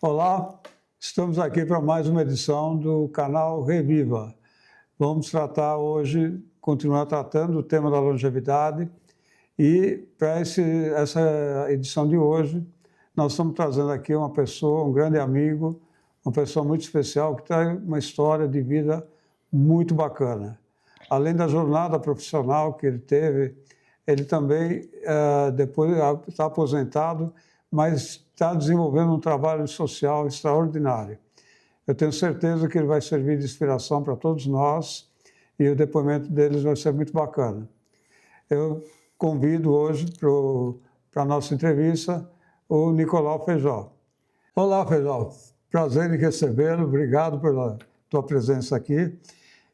Olá, estamos aqui para mais uma edição do canal Reviva. Vamos tratar hoje, continuar tratando o tema da longevidade e para essa edição de hoje nós estamos trazendo aqui uma pessoa, um grande amigo, uma pessoa muito especial que tem uma história de vida muito bacana. Além da jornada profissional que ele teve, ele também depois está aposentado, mas está desenvolvendo um trabalho social extraordinário. Eu tenho certeza que ele vai servir de inspiração para todos nós e o depoimento deles vai ser muito bacana. Eu convido hoje para a nossa entrevista o Nicolau Feijó. Olá, Feijó. Prazer em recebê-lo. Obrigado pela tua presença aqui.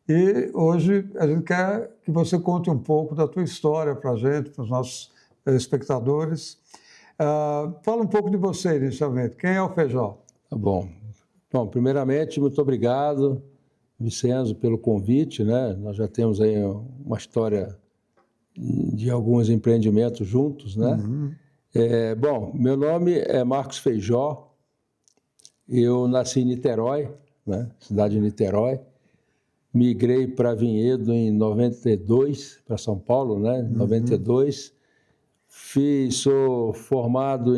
E hoje a gente quer que você conte um pouco da tua história para a gente, para os nossos espectadores. Fala um pouco de você inicialmente. Quem é o Feijó? Tá bom. Bom, primeiramente, muito obrigado, Vicenzo, pelo convite, né? Nós já temos aí uma história de alguns empreendimentos juntos, né? Uhum. Bom, meu nome é Marcos Feijó. Eu nasci em Niterói, né? Cidade de Niterói. Migrei para Vinhedo em 92, para São Paulo, né? Em 92. Sou formado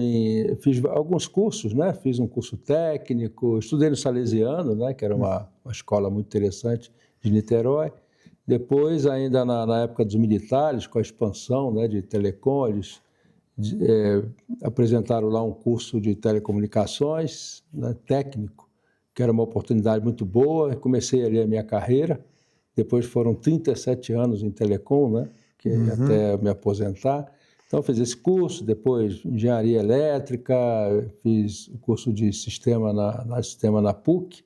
fiz alguns cursos, né? Fiz um curso técnico, estudei no Salesiano, né? Que era uma escola muito interessante de Niterói. Depois, ainda na época dos militares, com a expansão, né, de telecom, eles apresentaram lá um curso de telecomunicações, né, técnico, que era uma oportunidade muito boa. Comecei ali a minha carreira. Depois foram 37 anos em telecom, né? Que até me aposentar. Então, fiz esse curso, depois engenharia elétrica, fiz o curso de sistema na PUC,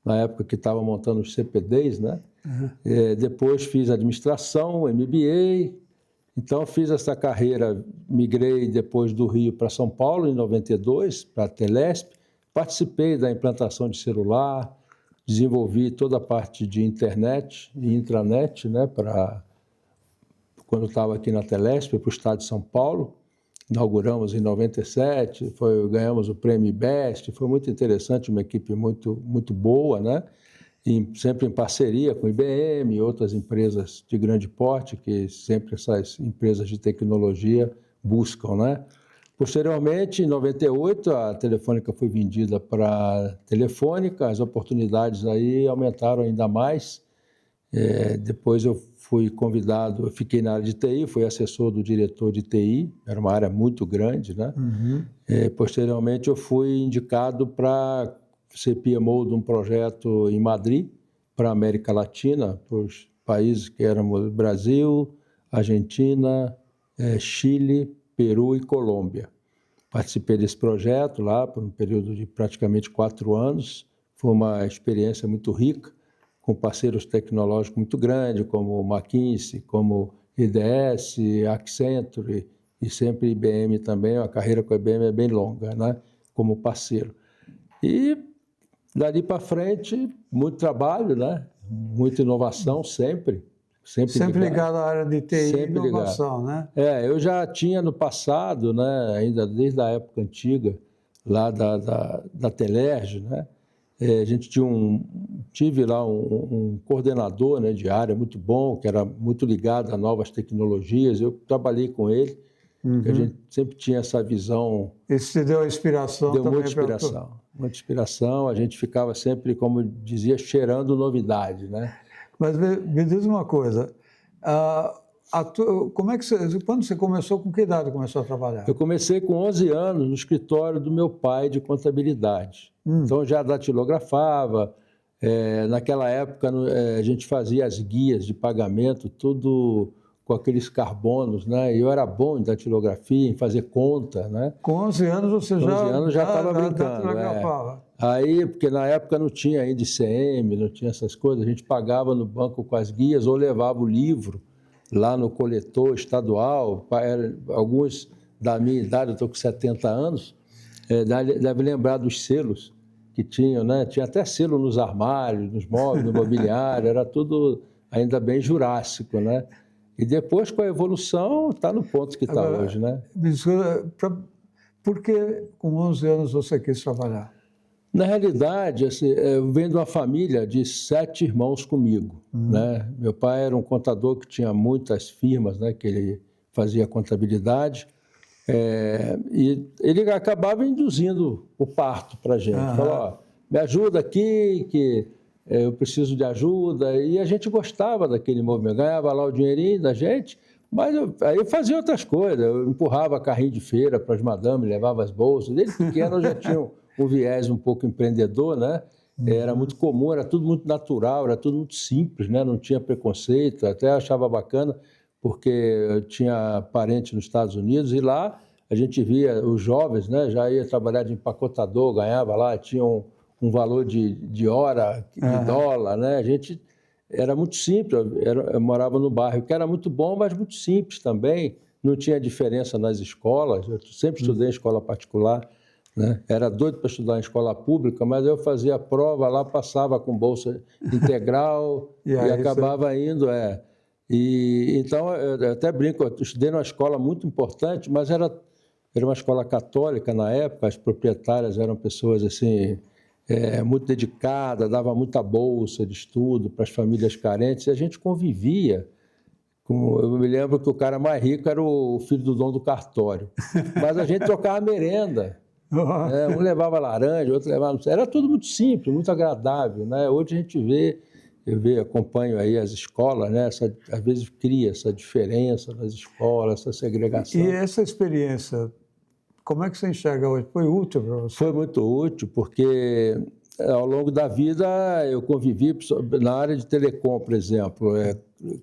na época que estava montando os CPDs, né? Depois fiz administração, MBA. Então, fiz essa carreira, migrei depois do Rio para São Paulo, em 92, para a Telesp. Participei da implantação de celular, desenvolvi toda a parte de internet e intranet, né, quando eu estava aqui na Telesp, para o estado de São Paulo. Inauguramos em 97, ganhamos o prêmio Best, foi muito interessante, uma equipe muito, muito boa, né? Sempre em parceria com IBM e outras empresas de grande porte, que sempre essas empresas de tecnologia buscam, né? Posteriormente, em 98, a Telefônica foi vendida para a Telefônica, as oportunidades aí aumentaram ainda mais. Depois eu fui convidado, eu fiquei na área de TI, fui assessor do diretor de TI, era uma área muito grande, né? Posteriormente eu fui indicado para ser PMO de um projeto em Madrid, para a América Latina, para os países que éramos Brasil, Argentina, Chile, Peru e Colômbia. Participei desse projeto lá por um período de praticamente 4 anos, foi uma experiência muito rica, com parceiros tecnológicos muito grandes, como McKinsey, como IDS, Accenture e sempre IBM também. A carreira com a IBM é bem longa, né? Como parceiro. E dali para frente, muito trabalho, né? Muita inovação sempre. Sempre ligado à área de TI e inovação, né? Eu já tinha no passado, né? Ainda desde a época antiga, lá da Telerge, né? A gente tive lá um coordenador, né, de área muito bom, que era muito ligado a novas tecnologias. Eu trabalhei com ele, porque a gente sempre tinha essa visão. Isso te deu inspiração também? Deu muita inspiração. A gente ficava sempre, como eu dizia, cheirando novidade, né? Mas me diz uma coisa, quando você começou, com que idade começou a trabalhar? Eu comecei com 11 anos no escritório do meu pai de contabilidade. Então, já datilografava. Naquela época, a gente fazia as guias de pagamento, tudo com aqueles carbonos, né? E eu era bom em datilografia, em fazer conta, né? Com 11 anos você já estava brincando. Datilografava. Aí, porque na época não tinha ainda ICM, não tinha essas coisas, a gente pagava no banco com as guias ou levava o livro lá no coletor estadual. Alguns da minha idade, eu estou com 70 anos, deve lembrar dos selos que tinham, né? Tinha até selo nos armários, nos móveis, no mobiliário, era tudo ainda bem jurássico, né? E depois, com a evolução, está no ponto que está hoje, né? Por que com 11 anos você quis trabalhar? Na realidade, assim, eu venho de uma família de 7 irmãos comigo, né? Meu pai era um contador que tinha muitas firmas, né, que ele fazia contabilidade, e ele acabava induzindo o parto para a gente. Falou, ó, me ajuda aqui, que eu preciso de ajuda. E a gente gostava daquele movimento, ganhava lá o dinheirinho da gente, mas aí eu fazia outras coisas. Eu empurrava carrinho de feira para as madames, levava as bolsas. Desde pequeno eu já tinha um viés um pouco empreendedor, né? Era muito comum, era tudo muito natural, era tudo muito simples, né? Não tinha preconceito, até achava bacana, porque eu tinha parente nos Estados Unidos e lá a gente via os jovens, né? Já ia trabalhar de empacotador, ganhava lá, tinha um valor de hora, de dólar, né? A gente era muito simples, eu morava no bairro, que era muito bom, mas muito simples também, não tinha diferença nas escolas, eu sempre estudei em escola particular, né? Era doido para estudar em escola pública, mas eu fazia a prova lá, passava com bolsa integral e acabava indo. Então, eu até brinco, eu estudei numa escola muito importante, mas era uma escola católica na época, as proprietárias eram pessoas assim, muito dedicadas, dava muita bolsa de estudo para as famílias carentes, e a gente convivia. Eu me lembro que o cara mais rico era o filho do dono do cartório, mas a gente trocava merenda. Um levava laranja, outro levava... Era tudo muito simples, muito agradável, né? Hoje a gente acompanho aí as escolas, né? Às vezes cria essa diferença nas escolas, essa segregação. E essa experiência, como é que você enxerga hoje? Foi útil para você? Foi muito útil, porque ao longo da vida eu convivi na área de telecom, por exemplo.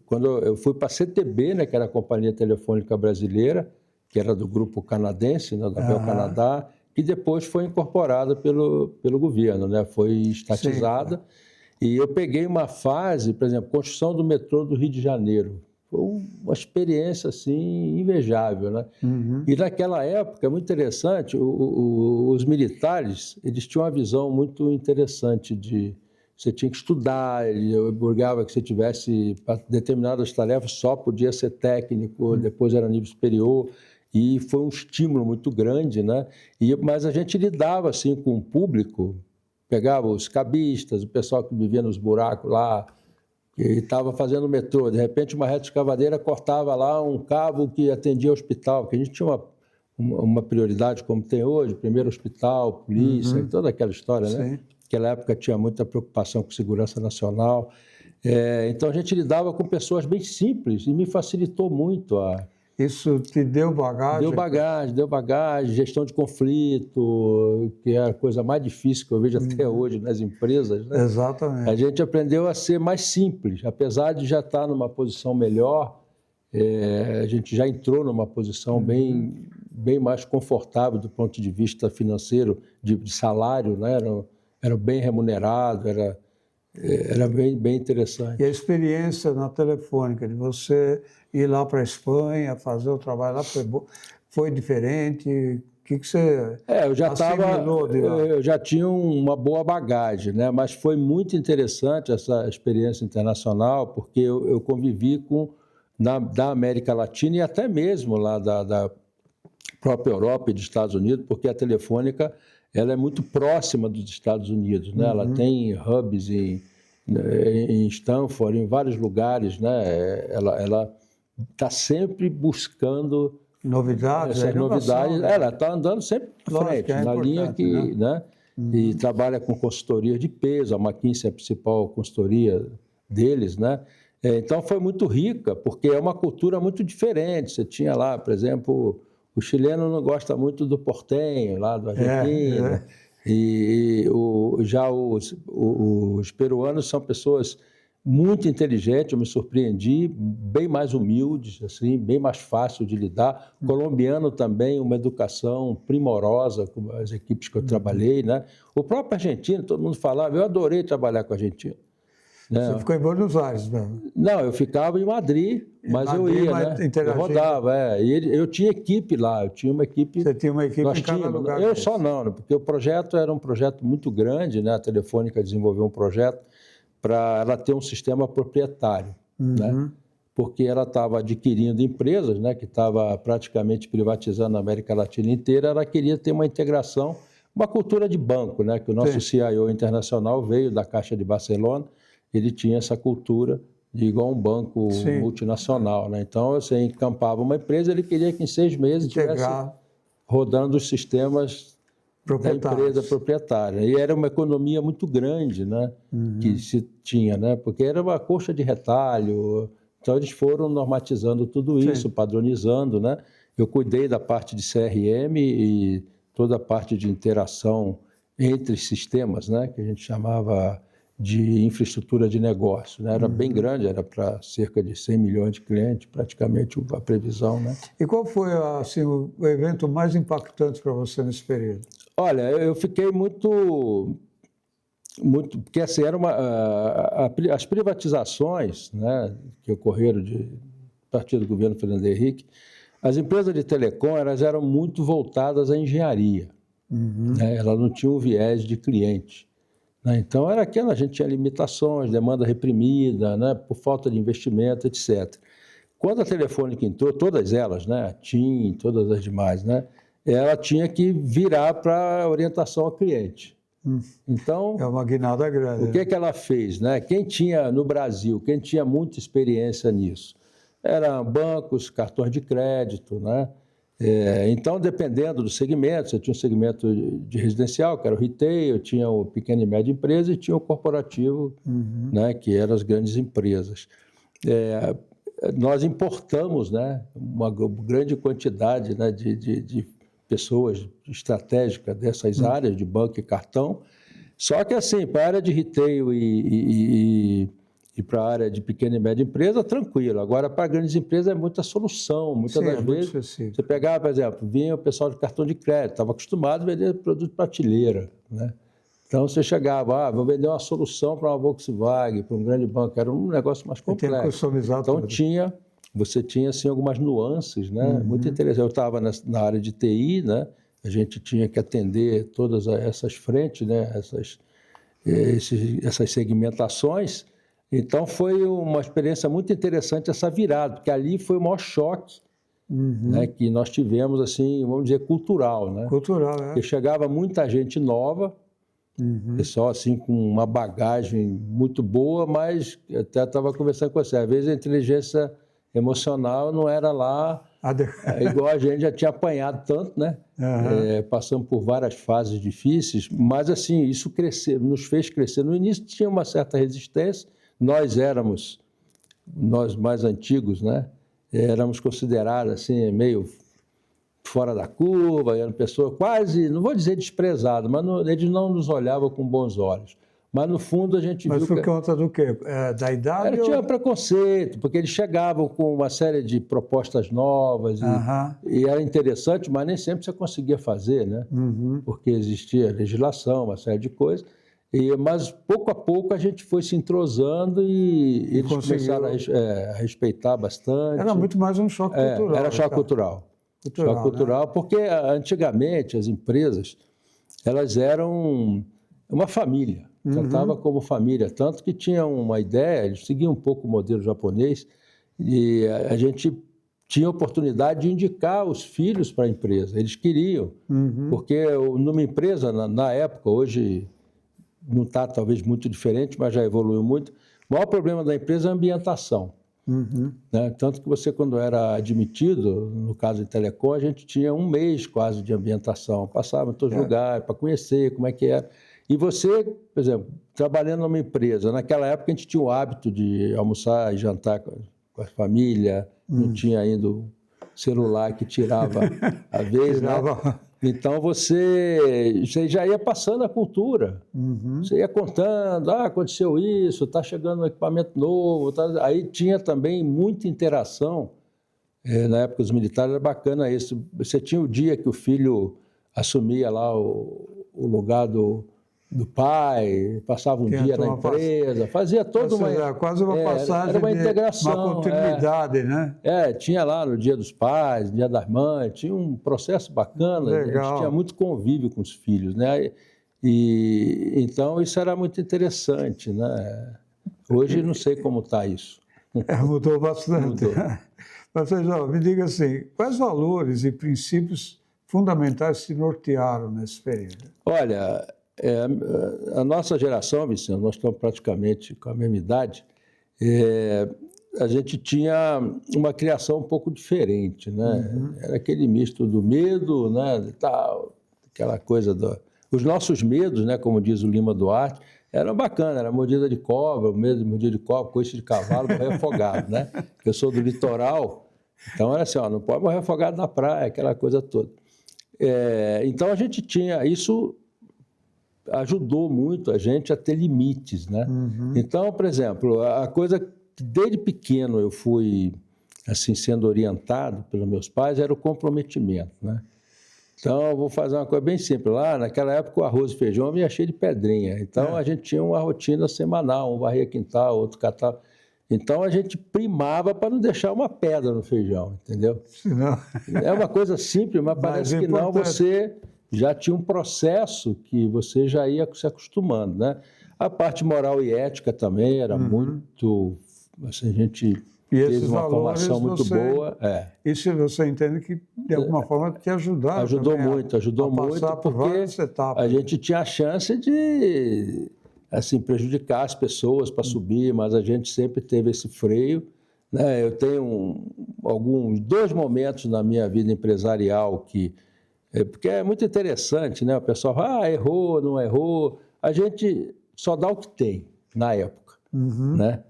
Quando eu fui para a CTB, né, que era a Companhia Telefônica Brasileira, que era do grupo canadense, né, da Bell Canadá, que depois foi incorporada pelo governo, né? Foi estatizada. Sim. E eu peguei uma fase, por exemplo, construção do metrô do Rio de Janeiro. Foi uma experiência assim, invejável, né? E naquela época, é muito interessante, os militares eles tinham uma visão muito interessante de... Você tinha que estudar, ele obrigava que você tivesse, para determinadas tarefas, só podia ser técnico, depois era nível superior. E foi um estímulo muito grande, né? Mas a gente lidava assim com o público, pegava os cabistas, o pessoal que vivia nos buracos lá, que estava fazendo metrô, de repente uma reta escavadeira cortava lá um cabo que atendia ao hospital, porque a gente tinha uma prioridade como tem hoje, primeiro hospital, polícia, toda aquela história, né? Naquela época tinha muita preocupação com segurança nacional. Então a gente lidava com pessoas bem simples e me facilitou muito a... Isso te deu bagagem? Deu bagagem, gestão de conflito, que é a coisa mais difícil que eu vejo até hoje nas empresas, né? Exatamente. A gente aprendeu a ser mais simples, apesar de já estar numa posição melhor, a gente já entrou numa posição bem mais confortável do ponto de vista financeiro, de salário, né? Era bem remunerado, era bem interessante. E a experiência na Telefônica, de você ir lá para a Espanha, fazer o trabalho lá, foi diferente? O que você assimilou de lá? Eu já tinha uma boa bagagem, né? Mas foi muito interessante essa experiência internacional, porque eu convivi da América Latina e até mesmo lá da própria Europa e dos Estados Unidos, porque a Telefônica ela é muito próxima dos Estados Unidos, né? Ela tem hubs em Stanford, em vários lugares, né? Ela está sempre buscando novidades. Essas novidades. Ela está andando sempre à frente, na linha que, né? E trabalha com consultoria de peso. A McKinsey é a principal consultoria deles, né? Então foi muito rica, porque é uma cultura muito diferente. Você tinha lá, por exemplo, o chileno não gosta muito do porteño, lá do Argentina. E já os peruanos são pessoas muito inteligentes, eu me surpreendi, bem mais humildes, assim, bem mais fácil de lidar. Colombiano também, uma educação primorosa, com as equipes que eu trabalhei, né? O próprio argentino, todo mundo falava, eu adorei trabalhar com argentino. Você ficou em Buenos Aires, né? Não, eu ficava em Madrid, mas eu ia, né? Eu rodava, E eu tinha equipe lá, eu tinha uma equipe... Você tinha uma equipe em cada lugar? Eu só não, né? Porque o projeto era um projeto muito grande, né? A Telefônica desenvolveu um projeto para ela ter um sistema proprietário, né? Porque ela estava adquirindo empresas, né? Que estava praticamente privatizando a América Latina inteira, ela queria ter uma integração, uma cultura de banco, né? Que o nosso CIO internacional veio da Caixa de Barcelona, ele tinha essa cultura de igual um banco multinacional, né? Então, você encampava uma empresa, ele queria que em 6 meses estivesse rodando os sistemas da empresa proprietária. E era uma economia muito grande, né? Que se tinha, né? Porque era uma coxa de retalho. Então, eles foram normatizando tudo isso, padronizando, né? Eu cuidei da parte de CRM e toda a parte de interação entre sistemas, né? Que a gente chamava de infraestrutura de negócio, né? Era bem grande, era para cerca de 100 milhões de clientes, praticamente a previsão, né? E qual foi assim, o evento mais impactante para você nesse período? Olha, eu fiquei muito porque assim, as privatizações, né, que ocorreram a partir do governo Fernando Henrique, as empresas de telecom elas eram muito voltadas à engenharia, né? Elas não tinham viés de cliente. Então, era aquela, a gente tinha limitações, demanda reprimida, né, por falta de investimento, etc. Quando a Telefônica entrou, todas elas, né, a TIM, todas as demais, né, ela tinha que virar para orientação ao cliente. Então, é uma guinada grande. O que ela fez? Né? Quem tinha no Brasil, quem tinha muita experiência nisso, eram bancos, cartões de crédito, né? Então, dependendo do segmento, você tinha um segmento de residencial, que era o retail, tinha o pequeno e média empresa e tinha o corporativo, né, que eram as grandes empresas. Nós importamos, né, uma grande quantidade, né, de pessoas estratégicas dessas áreas de banco e cartão, só que assim, para a área de retail e para a área de pequena e média empresa, tranquilo. Agora, para grandes empresas é muita solução. Muitas das vezes, você pegava, por exemplo, vinha o pessoal de cartão de crédito, estava acostumado a vender produto de prateleira, né? Então, você chegava, vou vender uma solução para uma Volkswagen, para um grande banco, era um negócio mais complexo. Então, você tinha assim, algumas nuances, né? Muito interessante. Eu estava na área de TI, né? A gente tinha que atender todas essas frentes, né? Essas segmentações. Então, foi uma experiência muito interessante essa virada, porque ali foi o maior choque, né, que nós tivemos, assim, vamos dizer, cultural, né? Cultural, Porque chegava muita gente nova, pessoal assim com uma bagagem muito boa, mas até estava conversando com você, às vezes a inteligência emocional não era lá igual a gente já tinha apanhado tanto, né? Passamos por várias fases difíceis, mas assim, isso nos fez crescer. No início tinha uma certa resistência, nós mais antigos, né? Éramos considerados assim, meio fora da curva, eram pessoas quase, não vou dizer desprezadas, mas eles não nos olhavam com bons olhos. Mas, no fundo, a gente viu... Mas por conta do quê? Da idade? Tinha preconceito, porque eles chegavam com uma série de propostas novas e era interessante, mas nem sempre você conseguia fazer, né? Porque existia legislação, uma série de coisas. Mas, pouco a pouco, a gente foi se entrosando e eles começaram a respeitar bastante. Era muito mais um choque cultural. Era choque cultural. Choque cultural, né? Porque antigamente as empresas elas eram uma família. Tratava como família, tanto que tinha uma ideia, eles seguiam um pouco o modelo japonês, e a gente tinha oportunidade de indicar os filhos para a empresa, eles queriam, porque numa empresa, na época, hoje não está talvez muito diferente, mas já evoluiu muito, o maior problema da empresa é a ambientação. Né? Tanto que você, quando era admitido, no caso de telecom, a gente tinha 1 mês quase de ambientação, passava em todos os lugares para conhecer como é que era. E você, por exemplo, trabalhando numa empresa, naquela época a gente tinha o hábito de almoçar e jantar com a família, não tinha ainda o celular que tirava a vez, né? Então você já ia passando a cultura, você ia contando, aconteceu isso, está chegando um equipamento novo, aí tinha também muita interação, na época dos militares era bacana isso, você tinha o dia que o filho assumia lá o lugar do pai, passava um dia na empresa, fazia toda quase uma passagem, era uma integração, uma continuidade, né? Tinha lá no Dia dos Pais, Dia das Mães, tinha um processo bacana, legal. A gente tinha muito convívio com os filhos, né? E então isso era muito interessante, né? Hoje não sei como está isso. Mudou bastante. Mas, João, me diga assim, quais valores e princípios fundamentais te nortearam nesse período? Olha, a nossa geração, Vicente, nós estamos praticamente com a mesma idade, a gente tinha uma criação um pouco diferente, né? Era aquele misto do medo, né, tal, aquela coisa os nossos medos, né, como diz o Lima Duarte, eram bacanas, era mordida de cobra, medo de mordida de cobra, coice de cavalo, morrer afogado, né? Eu sou do litoral, então era assim, ó, não pode morrer afogado na praia, aquela coisa toda. Então a gente tinha isso. Ajudou muito a gente a ter limites, né? Então, por exemplo, a coisa que desde pequeno eu fui assim sendo orientado pelos meus pais era o comprometimento, né? Então, eu vou fazer uma coisa bem simples. Lá, naquela época, o arroz e feijão vinha cheio de pedrinha. Então, a gente tinha uma rotina semanal, um varria quintal, outro catar. Então, a gente primava para não deixar uma pedra no feijão, entendeu? Não. É uma coisa simples, mas parece que não, você já tinha um processo que você já ia se acostumando, né? A parte moral e ética também era muito... Assim, a gente teve uma formação muito boa. Isso você entende que, de alguma forma, te ajudaram Ajudou também muito, porque a gente tinha a chance de assim, prejudicar as pessoas para subir, mas a gente sempre teve esse freio, né? Eu tenho dois momentos na minha vida empresarial porque é muito interessante, né? O pessoal fala, errou, não errou. A gente só dá o que tem na época, né?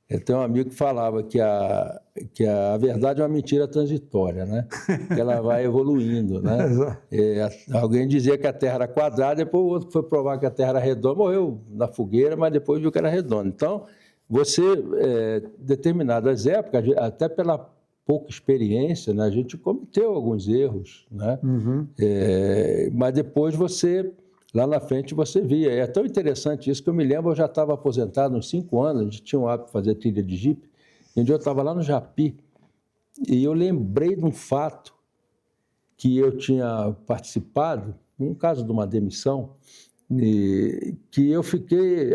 Eu tenho um amigo que falava que a verdade é uma mentira transitória, né? Que ela vai evoluindo, né? Alguém dizia que a Terra era quadrada, depois o outro foi provar que a Terra era redonda, morreu na fogueira, mas depois viu que era redonda. Então, determinadas épocas, até pela pouca experiência, né, a gente cometeu alguns erros, né? Mas depois lá na frente você via. É tão interessante isso que eu me lembro, eu já estava aposentado uns 5 anos, a gente tinha um hábito de fazer trilha de jipe, e um dia eu estava lá no Japi, e eu lembrei de um fato que eu tinha participado, num caso de uma demissão, que eu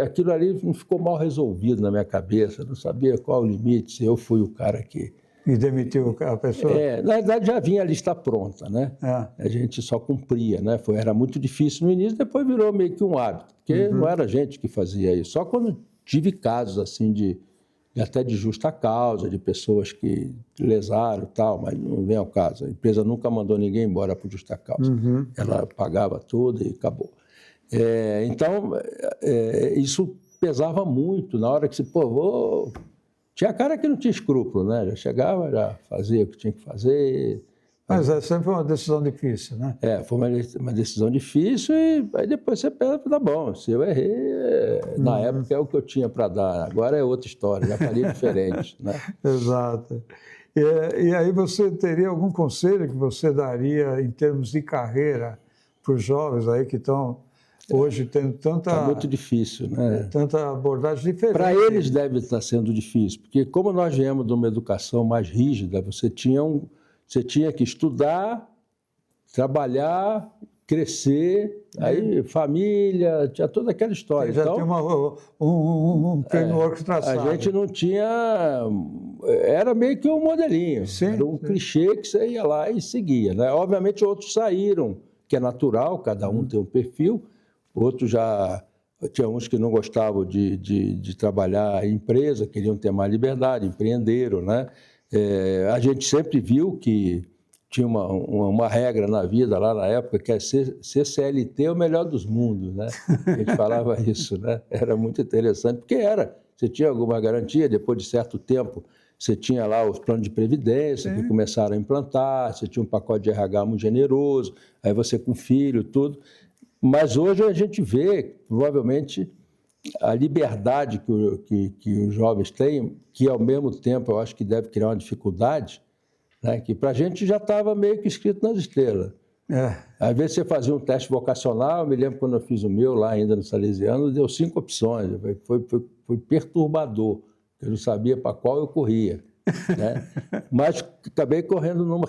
aquilo ali não ficou mal resolvido na minha cabeça, não sabia qual o limite, se eu fui o cara que... E demitiu a pessoa? Na verdade, já vinha a lista pronta, né? A gente só cumpria, né? Era muito difícil no início, depois virou meio que um hábito, porque não era a gente que fazia isso. Só quando tive casos, assim, até de justa causa, de pessoas que lesaram e tal, mas não vem ao caso. A empresa nunca mandou ninguém embora por justa causa. Ela pagava tudo e acabou. Então, isso pesava muito na hora que Tinha cara que não tinha escrúpulo, né? Já chegava, já fazia o que tinha que fazer. Mas sempre foi uma decisão difícil, né? Foi uma decisão difícil e aí depois você pensa, tá bom, se eu errei, na época é o que eu tinha para dar, agora é outra história, já faria diferente, né? Exato. E aí você teria algum conselho que você daria em termos de carreira para os jovens aí que estão... Hoje tem tanta... Está muito difícil, né? Tanta abordagem diferente. Para eles deve estar sendo difícil, porque como nós viemos de uma educação mais rígida, você tinha que estudar, trabalhar, crescer, aí família, tinha toda aquela história. Já tinha um framework traçado. A gente não tinha... Era meio que um modelinho, era um clichê que você ia lá e seguia, né? Obviamente outros saíram, que é natural, cada um tem um perfil. Outros tinha uns que não gostavam de trabalhar em empresa, queriam ter mais liberdade, empreenderam, né? A gente sempre viu que tinha uma regra na vida lá na época, que é ser CLT é o melhor dos mundos, né? A gente falava isso, né? Era muito interessante, porque você tinha alguma garantia, depois de certo tempo, você tinha lá os planos de previdência que começaram a implantar, você tinha um pacote de RH muito generoso, aí você com filho, tudo. Mas hoje a gente vê, provavelmente, a liberdade que os jovens têm, que ao mesmo tempo eu acho que deve criar uma dificuldade, né? Que para a gente já estava meio que escrito nas estrelas. Às vezes você fazia um teste vocacional, eu me lembro quando eu fiz o meu lá ainda no Salesiano, deu 5 opções, foi perturbador, eu não sabia para qual eu corria, né? Mas acabei correndo numa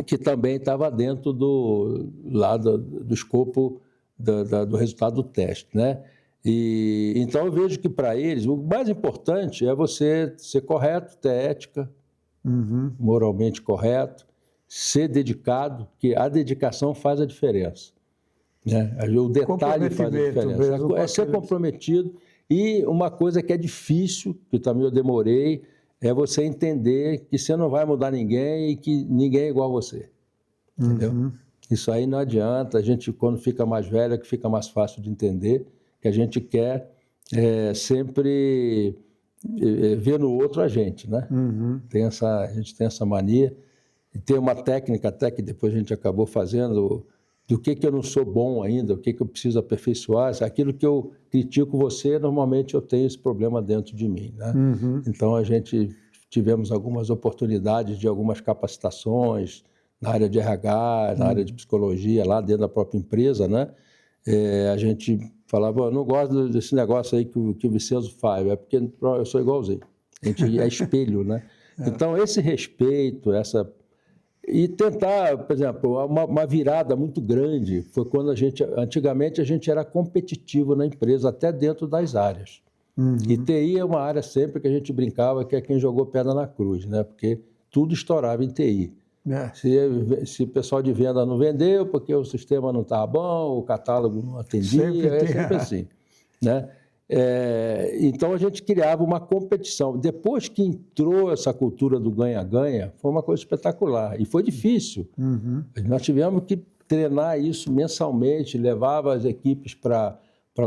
que também estava dentro do escopo do resultado do teste, né? Então eu vejo que para eles o mais importante é você ser correto, ter ética, moralmente correto, ser dedicado, que a dedicação faz a diferença. Né? O detalhe faz a diferença. É ser comprometido. E uma coisa que é difícil, que também eu demorei, é você entender que você não vai mudar ninguém e que ninguém é igual a você. Entendeu? Uhum. Isso aí não adianta. A gente, quando fica mais velho, é que fica mais fácil de entender, que a gente quer sempre ver no outro a gente, né? Uhum. A gente tem essa mania. E tem uma técnica até que depois a gente acabou fazendo, do que eu não sou bom ainda, o que eu preciso aperfeiçoar. Aquilo que eu critico você, normalmente eu tenho esse problema dentro de mim, né? Uhum. Então, a gente tivemos algumas oportunidades de algumas capacitações na área de RH, na área de psicologia, lá dentro da própria empresa, né? A gente falava, eu não gosto desse negócio aí que o Vicenzo faz, é porque eu sou igualzinho. A gente é espelho, né? Então, esse respeito, e tentar, por exemplo, uma virada muito grande foi quando antigamente a gente era competitivo na empresa, até dentro das áreas. Uhum. E TI é uma área sempre que a gente brincava que é quem jogou pedra na cruz, né? Porque tudo estourava em TI. Se o pessoal de venda não vendeu, porque o sistema não estava bom, o catálogo não atendia, é sempre assim, né? Então, a gente criava uma competição. Depois que entrou essa cultura do ganha-ganha, foi uma coisa espetacular. E foi difícil. Uhum. Nós tivemos que treinar isso mensalmente, levava as equipes para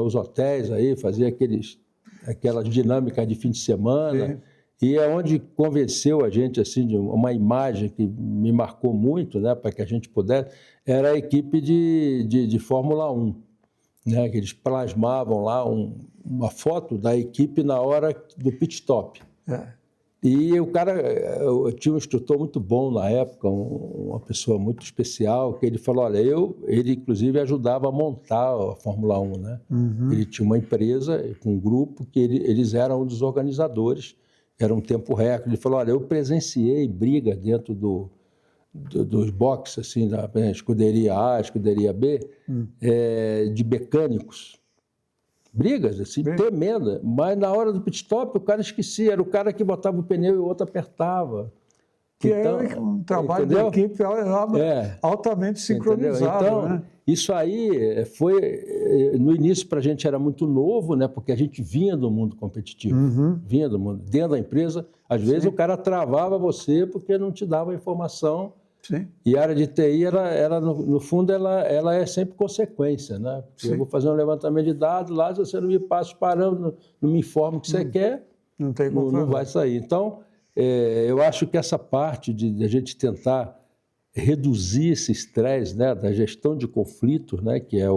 os hotéis, aí, fazia aquelas dinâmicas de fim de semana. Sim. E é onde convenceu a gente assim, de uma imagem que me marcou muito, né, para que a gente pudesse, era a equipe de Fórmula 1. Né, que eles plasmavam lá uma foto da equipe na hora do pit stop. E o cara, eu tinha um instrutor muito bom na época, uma pessoa muito especial, que ele falou, olha, ele inclusive ajudava a montar a Fórmula 1, né? Uhum. Ele tinha uma empresa com um grupo que eles eram um dos organizadores, era um tempo recorde. Ele falou, olha, eu presenciei briga dentro dos boxes, assim, da escuderia A, escuderia B, de mecânicos. Brigas, assim, tremendas. Mas na hora do pit stop, o cara esquecia. Era o cara que botava o pneu e o outro apertava. Que é um trabalho de equipe altamente sincronizado. Então, né? Isso aí foi... No início, para a gente, era muito novo, né? Porque a gente vinha do mundo competitivo. Uhum. Vinha do mundo. Dentro da empresa, às vezes, o cara travava você porque não te dava informação. Sim. E a área de TI, no fundo, ela é sempre consequência, né? Eu vou fazer um levantamento de dados lá, se você não me passa os parâmetros, não me informa o que você quer, não vai sair. Então, eu acho que essa parte de a gente tentar reduzir esse estresse, né, da gestão de conflitos, né, que é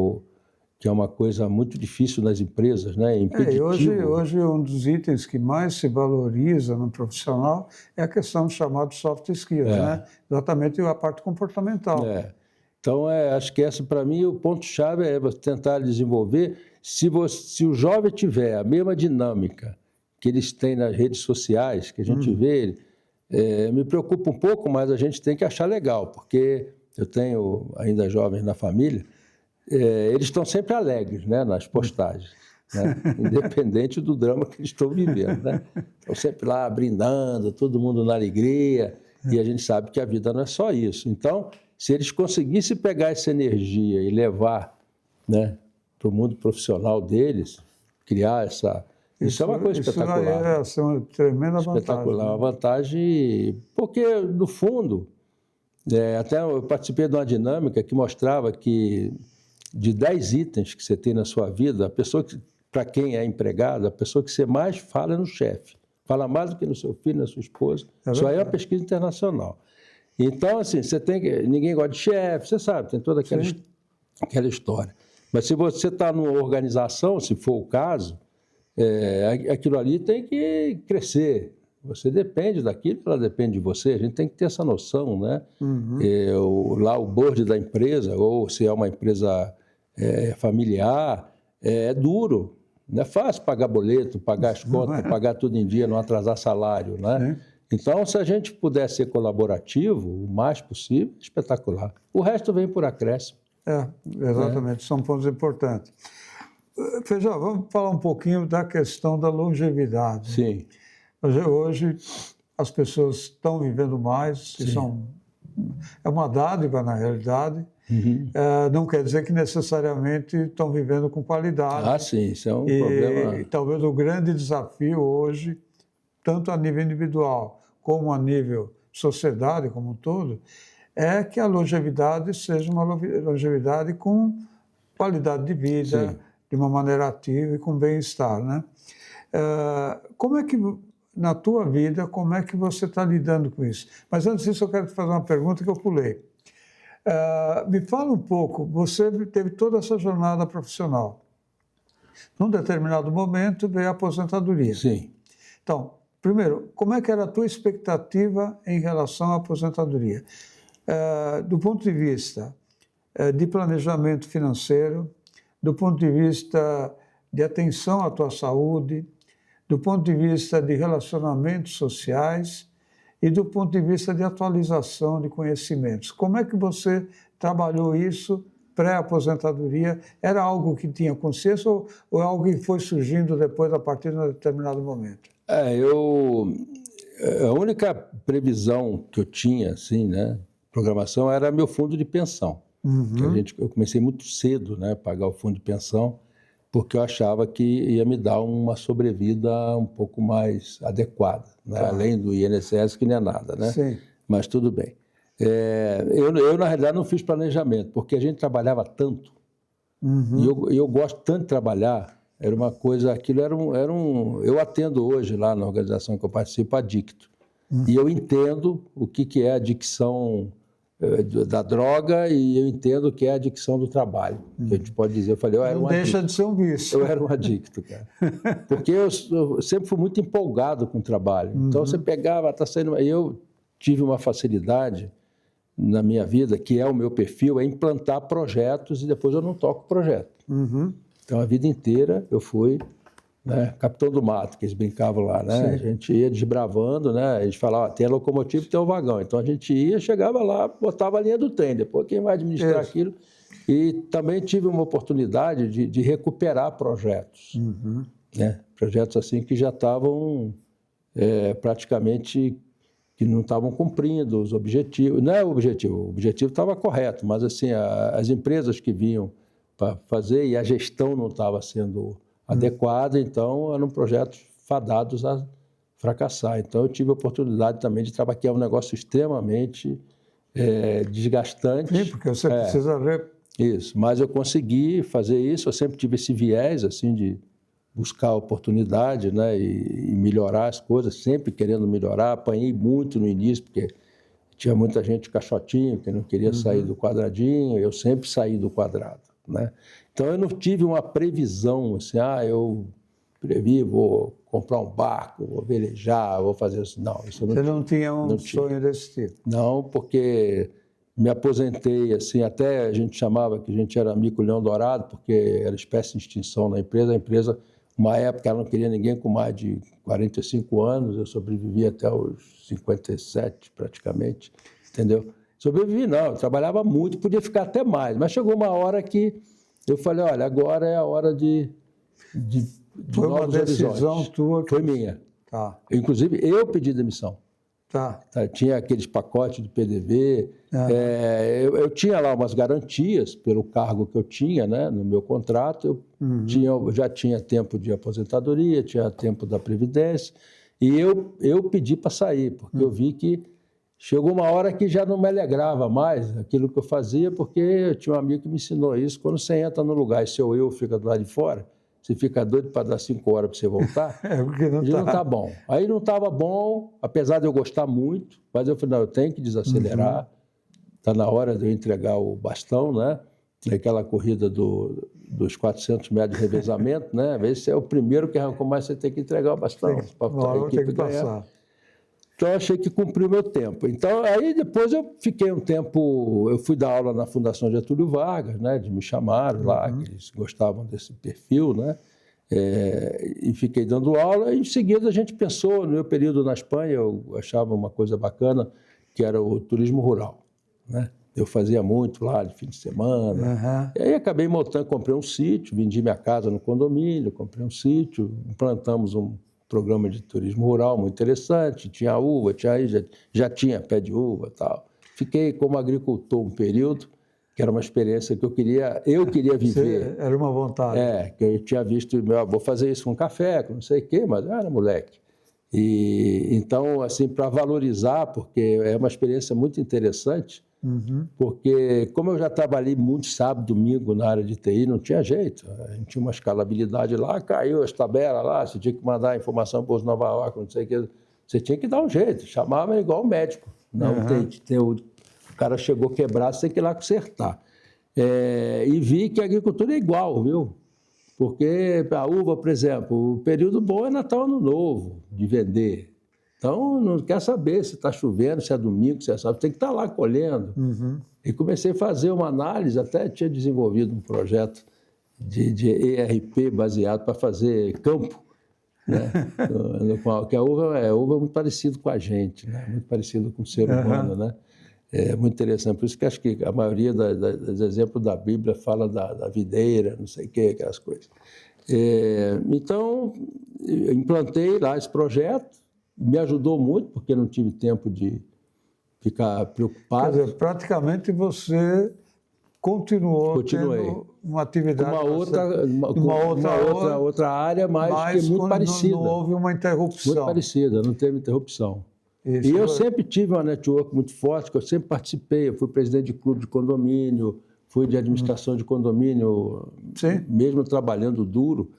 uma coisa muito difícil nas empresas, né? Hoje um dos itens que mais se valoriza no profissional é a questão chamada soft skills, né? Exatamente a parte comportamental. Então, acho que essa, para mim, o ponto-chave é você tentar desenvolver. Se o jovem tiver a mesma dinâmica que eles têm nas redes sociais, que a gente vê, me preocupa um pouco, mas a gente tem que achar legal, porque eu tenho ainda jovens na família, eles estão sempre alegres, né, nas postagens, né? Independente do drama que eles estão vivendo, né? Estão sempre lá brindando, todo mundo na alegria, e a gente sabe que a vida não é só isso. Então, se eles conseguissem pegar essa energia e levar, né, para o mundo profissional deles, criar essa... Isso é uma coisa espetacular. Isso é uma tremenda vantagem. Espetacular, uma vantagem, porque, no fundo, até eu participei de uma dinâmica que mostrava que de 10 itens que você tem na sua vida, a pessoa para quem é empregado, a pessoa que você mais fala é no chefe. Fala mais do que no seu filho, na sua esposa. Isso aí é uma pesquisa internacional. Então, assim, ninguém gosta de chefe, você sabe, tem toda aquela história. Mas se você está numa organização, se for o caso, aquilo ali tem que crescer. Você depende daquilo, ela depende de você. A gente tem que ter essa noção, né? Lá o board da empresa, ou se é uma empresa familiar, é duro. Não é fácil pagar boleto, pagar as contas, pagar tudo em dia, não atrasar salário, né? Então, se a gente puder ser colaborativo, o mais possível, espetacular. O resto vem por acréscimo. Exatamente, são pontos importantes. Feijão, vamos falar um pouquinho da questão da longevidade. Sim. Hoje, as pessoas estão vivendo mais, e são é uma dádiva, na realidade. Não quer dizer que necessariamente estão vivendo com qualidade. Ah, sim, isso é um problema. E talvez o grande desafio hoje, tanto a nível individual como a nível sociedade como um todo, é que a longevidade seja uma longevidade com qualidade de vida, sim, de uma maneira ativa e com bem-estar, né? Como é que, na tua vida, como é que você está lidando com isso? Mas antes disso, eu quero te fazer uma pergunta que eu pulei. Me fala um pouco, você teve toda essa jornada profissional. Num determinado momento veio a aposentadoria. Sim. Então, primeiro, como é que era a tua expectativa em relação à aposentadoria? Do ponto de vista de planejamento financeiro, do ponto de vista de atenção à tua saúde, do ponto de vista de relacionamentos sociais e do ponto de vista de atualização de conhecimentos. Como é que você trabalhou isso pré-aposentadoria? Era algo que tinha consciência ou é algo que foi surgindo depois, a partir de um determinado momento? A única previsão que eu tinha, assim, né, programação, era meu fundo de pensão. Eu comecei muito cedo, né, a pagar o fundo de pensão, porque eu achava que ia me dar uma sobrevida um pouco mais adequada, né? Além do INSS, que não é nada, né? Sim. Mas tudo bem. Eu, na realidade, não fiz planejamento, porque a gente trabalhava tanto, e eu gosto tanto de trabalhar, era uma coisa, aquilo eu atendo hoje lá na organização que eu participo, a Adicto, e eu entendo o que é a adicção da droga e eu entendo que é a adicção do trabalho. Que a gente pode dizer, eu falei, eu era um adicto. Não deixa de ser um vício. Eu era um adicto, cara. Porque eu sempre fui muito empolgado com o trabalho. Então, você pegava, tá saindo... Eu tive uma facilidade na minha vida, que é o meu perfil, é implantar projetos e depois eu não toco projeto. Então, a vida inteira eu fui, né, capitão do mato, que eles brincavam lá, né? Sim. A gente ia desbravando, né? A gente falava, tem a locomotiva e tem o vagão. Então, a gente ia, chegava lá, botava a linha do trem. Depois, quem vai administrar aquilo? E também tive uma oportunidade de recuperar projetos. Né? Projetos assim que já estavam praticamente, que não estavam cumprindo os objetivos. Não é o objetivo estava correto, mas assim, as empresas que vinham para fazer e a gestão não estava sendo adequada, então eram projetos fadados a fracassar. Então eu tive a oportunidade também de trabalhar, que é um negócio extremamente desgastante. Sim, porque você precisa ver. Isso, mas eu consegui fazer isso, eu sempre tive esse viés assim de buscar oportunidade, né, e melhorar as coisas, sempre querendo melhorar. Apanhei muito no início, porque tinha muita gente caixotinho, que não queria sair do quadradinho, eu sempre saí do quadrado, né? Então, eu não tive uma previsão, assim, eu previ, vou comprar um barco, vou velejar, vou fazer isso. Não, isso Você não tinha um sonho desse tipo? Não, porque me aposentei, assim, até a gente chamava que a gente era mico-leão dourado, porque era espécie de extinção na empresa. A empresa, uma época, ela não queria ninguém com mais de 45 anos, eu sobrevivi até os 57, praticamente, entendeu? Sobrevivi não, eu trabalhava muito, podia ficar até mais, mas chegou uma hora que eu falei, olha, agora é a hora de Foi uma decisão horizontes. Tua que... Foi minha. Tá. Inclusive, eu pedi demissão. Tá. Tinha aqueles pacotes de PDV. Eu tinha lá umas garantias pelo cargo que eu tinha, né, no meu contrato. Eu já tinha tempo de aposentadoria, tinha tempo da Previdência. E eu pedi para sair, porque eu vi que chegou uma hora que já não me alegrava mais aquilo que eu fazia, porque eu tinha um amigo que me ensinou isso. Quando você entra no lugar e seu eu fica do lado de fora, você fica doido para dar 5 horas para você voltar, porque não tá bom. Aí não estava bom, apesar de eu gostar muito, mas eu falei, não, eu tenho que desacelerar, está na hora de eu entregar o bastão, né? Naquela corrida dos 400 metros de revezamento, né? Esse é o primeiro que arrancou, mas você tem que entregar o bastão para a equipe ganhar. Então, eu achei que cumpriu o meu tempo. Então, aí depois eu fiquei um tempo... Eu fui dar aula na Fundação Getúlio Vargas, né? Me chamaram lá, que eles gostavam desse perfil, né? E fiquei dando aula. E, em seguida, a gente pensou, no meu período na Espanha, eu achava uma coisa bacana, que era o turismo rural, né? Eu fazia muito lá, de fim de semana. E aí, acabei montando, comprei um sítio, vendi minha casa no condomínio, comprei um sítio, implantamos um programa de turismo rural muito interessante, tinha uva, já tinha pé de uva e tal. Fiquei como agricultor um período, que era uma experiência que eu queria viver. Era uma vontade. Que eu tinha visto meu avô fazer isso com café, com não sei o quê, mas eu era moleque. E então, assim, para valorizar, porque é uma experiência muito interessante, porque como eu já trabalhei muito sábado, domingo na área de TI, não tinha jeito. A gente tinha uma escalabilidade lá, caiu as tabelas lá, você tinha que mandar a informação para os Nova York, não sei o quê. Você tinha que dar um jeito, chamava igual o médico. Não, o cara chegou a quebrar, você tem que ir lá consertar. E vi que a agricultura é igual, viu? Porque a uva, por exemplo, o período bom é Natal, Ano Novo, de vender. Então, não quer saber se está chovendo, se é domingo, se é sábado, tem que estar lá colhendo. E comecei a fazer uma análise, até tinha desenvolvido um projeto de ERP baseado para fazer campo, né? Que a uva é muito parecido com a gente, né? Muito parecido com o ser humano, né? É muito interessante. Por isso que acho que a maioria dos exemplos da Bíblia fala da videira, não sei o que, aquelas coisas. Então, eu implantei lá esse projeto, me ajudou muito, porque não tive tempo de ficar preocupado. Quer dizer, praticamente você continuou tendo uma atividade... outra área, mas que é muito parecida. Não houve uma interrupção. Muito parecida, não teve interrupção. Isso, e eu sempre tive uma network muito forte, que eu sempre participei. Eu fui presidente de clube de condomínio, fui de administração de condomínio, mesmo trabalhando duro.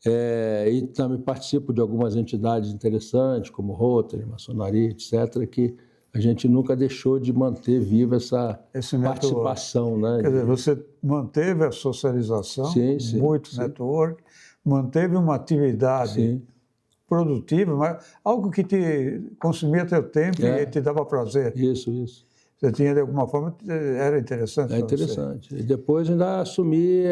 E também participo de algumas entidades interessantes, como Rotary, Maçonaria, etc., que a gente nunca deixou de manter viva essa participação. Né? Quer dizer, você manteve a socialização, muito network, manteve uma atividade produtiva, mas algo que te consumia teu tempo e te dava prazer. Isso. Você tinha, de alguma forma, era interessante. É interessante. E depois ainda assumi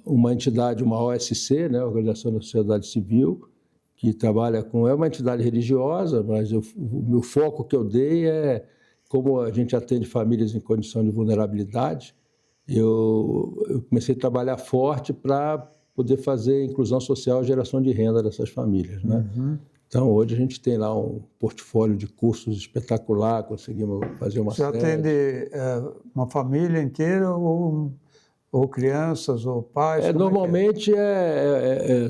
uma entidade, uma OSC, né, Organização da Sociedade Civil, que trabalha com... É uma entidade religiosa, mas o meu foco que eu dei é como a gente atende famílias em condição de vulnerabilidade. Eu comecei a trabalhar forte para poder fazer inclusão social e geração de renda dessas famílias, né? Então, hoje a gente tem lá um portfólio de cursos espetacular, conseguimos fazer uma série. Você atende uma família inteira ou crianças ou pais? Normalmente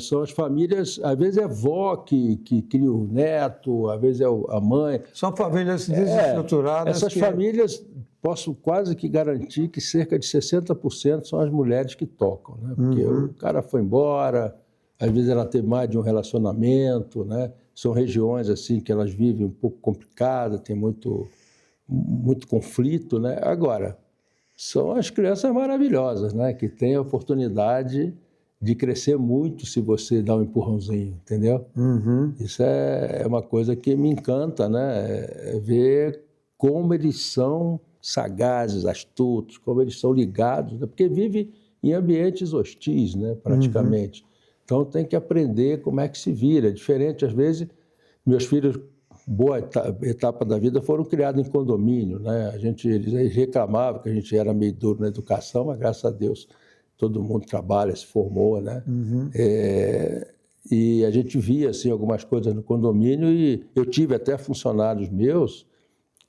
são as famílias, às vezes é vó que cria o neto, às vezes é a mãe. São famílias desestruturadas. Essas famílias, posso quase que garantir que cerca de 60% são as mulheres que tocam, né? Porque o cara foi embora, às vezes ela teve mais de um relacionamento, né? São regiões assim que elas vivem um pouco complicadas, tem muito conflito, né? Agora, são as crianças maravilhosas, né? Que têm a oportunidade de crescer muito se você dá um empurrãozinho, entendeu? Isso é uma coisa que me encanta, né? É ver como eles são sagazes, astutos, como eles são ligados, né? Porque vivem em ambientes hostis, né? Praticamente. Então tem que aprender como é que se vira. É diferente, às vezes, meus filhos, boa etapa da vida, foram criados em condomínio, né? Eles reclamavam que a gente era meio duro na educação, mas graças a Deus todo mundo trabalha, se formou, né? E a gente via assim, algumas coisas no condomínio e eu tive até funcionários meus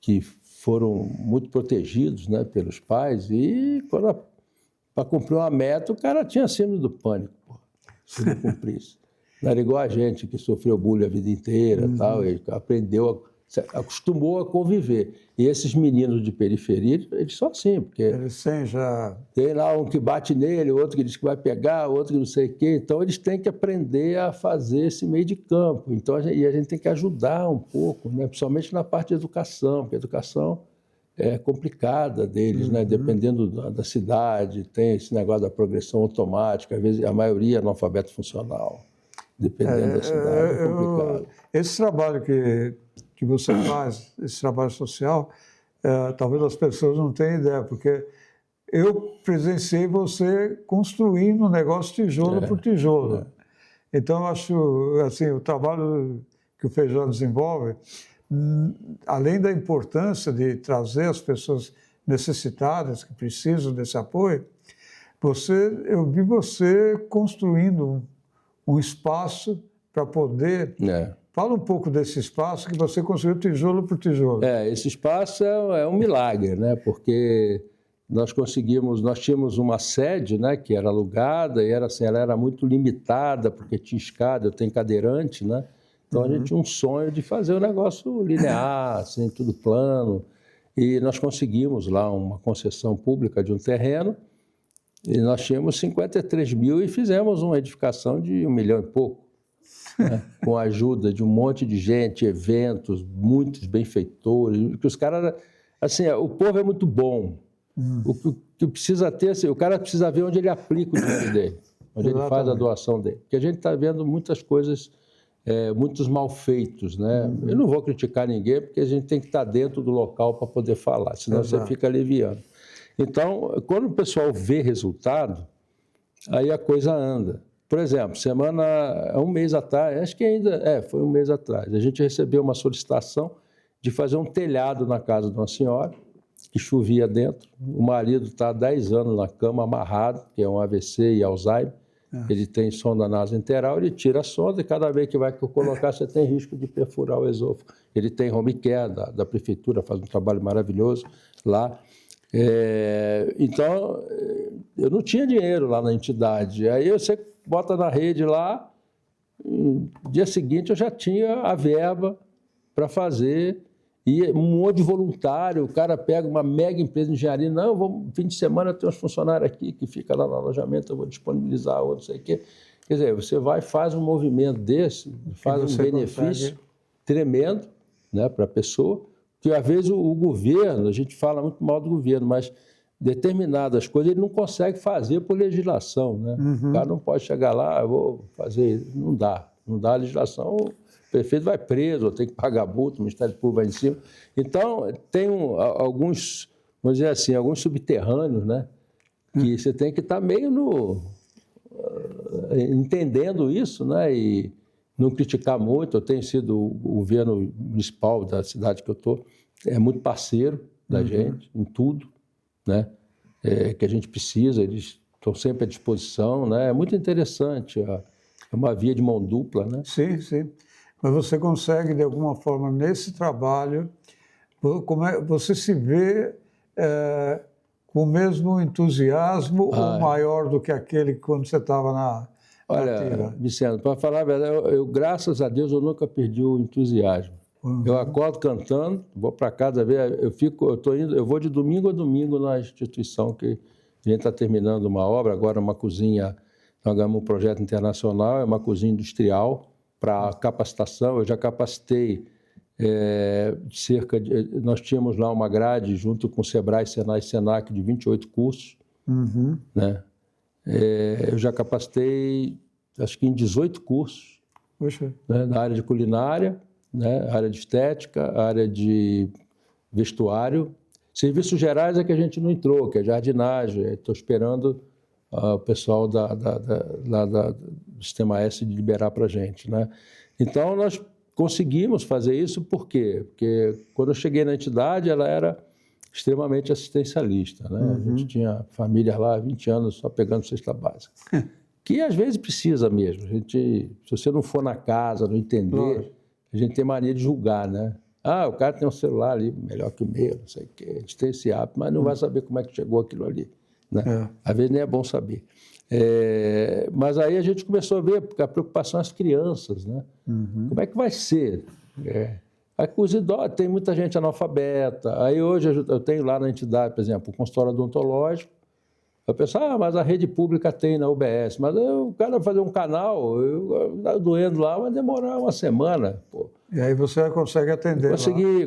que foram muito protegidos, né, pelos pais e para cumprir uma meta o cara tinha síndrome do pânico, se não cumprisse. Não era igual a gente que sofreu bullying a vida inteira, tal, e acostumou a conviver. E esses meninos de periferia, eles são assim, porque eles já... tem lá um que bate nele, outro que diz que vai pegar, outro que não sei o quê. Então, eles têm que aprender a fazer esse meio de campo. Então, a gente tem que ajudar um pouco, né? Principalmente na parte de educação, porque a educação é complicada deles, né? Dependendo da cidade, tem esse negócio da progressão automática, às vezes a maioria é analfabeto funcional. Dependendo da cidade, é complicado. Esse trabalho que você faz, esse trabalho social, talvez as pessoas não tenham ideia, porque eu presenciei você construindo um negócio tijolo por tijolo. Então, eu acho assim, o trabalho que o Feijão desenvolve, além da importância de trazer as pessoas necessitadas, que precisam desse apoio, eu vi você construindo um espaço para poder Fala um pouco desse espaço que você construiu tijolo por tijolo. Esse espaço é um milagre, né? Porque nós tínhamos uma sede, né, que era alugada e era assim, ela era muito limitada, porque tinha escada, eu tenho cadeirante, né? Então a gente tinha um sonho de fazer um negócio linear, assim, tudo plano. E nós conseguimos lá uma concessão pública de um terreno, e nós tínhamos 53 mil e fizemos uma edificação de 1 milhão e pouco, né? Com a ajuda de um monte de gente, eventos, muitos benfeitores, que os caras, assim, o povo é muito bom. O que precisa ter, assim, o cara precisa ver onde ele aplica o dinheiro dele, onde ele faz a doação dele. Porque a gente está vendo muitas coisas, muitos mal feitos, né? Eu não vou criticar ninguém, porque a gente tem que estar dentro do local para poder falar, senão você fica aliviando. Então, quando o pessoal vê resultado, aí a coisa anda. Por exemplo, um mês atrás, acho que ainda foi um mês atrás, a gente recebeu uma solicitação de fazer um telhado na casa de uma senhora, que chovia dentro. O marido está há 10 anos na cama, amarrado, que é um AVC e Alzheimer. Ele tem sonda nasointeral, ele tira a sonda e cada vez que vai colocar, você tem risco de perfurar o esôfago. Ele tem home care da prefeitura, faz um trabalho maravilhoso lá. Então, eu não tinha dinheiro lá na entidade. Aí você bota na rede lá, no dia seguinte eu já tinha a verba para fazer, e um monte de voluntário, o cara pega uma mega empresa de engenharia, não, fim de semana tem uns funcionários aqui que fica lá no alojamento, eu vou disponibilizar, ou não sei o quê. Quer dizer, você vai e faz um movimento desse, faz um benefício tremendo, né, para a pessoa, que às vezes o governo, a gente fala muito mal do governo, mas determinadas coisas ele não consegue fazer por legislação, né? O cara não pode chegar lá, eu vou fazer, não dá a legislação, o prefeito vai preso, tem que pagar multa, o Ministério Público vai em cima. Então, tem alguns, vamos dizer assim, alguns subterrâneos, né? Que você tem que estar meio entendendo isso, né? E não criticar muito. Eu tenho sido o governo municipal da cidade que eu estou, é muito parceiro da gente em tudo, né? Que a gente precisa, eles estão sempre à disposição, né? É muito interessante, é uma via de mão dupla, né? Sim, sim. Mas você consegue, de alguma forma, nesse trabalho, você se vê com o mesmo entusiasmo ou maior do que aquele quando você estava na Olha, Vicente, para falar a verdade, graças a Deus, eu nunca perdi o entusiasmo. Eu acordo cantando, vou para casa ver, eu vou de domingo a domingo na instituição que a gente está terminando uma obra, agora uma cozinha, nós ganhamos um projeto internacional, é uma cozinha industrial para capacitação. Eu já capacitei nós tínhamos lá uma grade junto com o Sebrae, Senai e Senac de 28 cursos, né? Eu já capacitei, acho que em 18 cursos, né, na área de culinária, né, área de estética, área de vestuário. Serviços gerais é que a gente não entrou, que é jardinagem. Estou esperando o pessoal do Sistema S de liberar para a gente, né? Então, nós conseguimos fazer isso por quê? Porque quando eu cheguei na entidade, ela era extremamente assistencialista, né? A gente tinha família lá há 20 anos só pegando cesta básica. Que às vezes precisa mesmo. Se você não for na casa, não entender, a gente tem mania de julgar, né? O cara tem um celular ali melhor que o meu, não sei o quê. A gente tem esse hábito, mas não vai saber como é que chegou aquilo ali, né? Às vezes nem é bom saber. Mas aí a gente começou a ver, porque a preocupação é as crianças, né? Como é que vai ser? Aí com os idosos, tem muita gente analfabeta. Aí hoje eu tenho lá na entidade, por exemplo, o consultório odontológico. Eu penso, mas a rede pública tem na UBS. Mas o cara vai fazer um canal, doendo lá, vai demorar uma semana, pô. E aí você consegue atender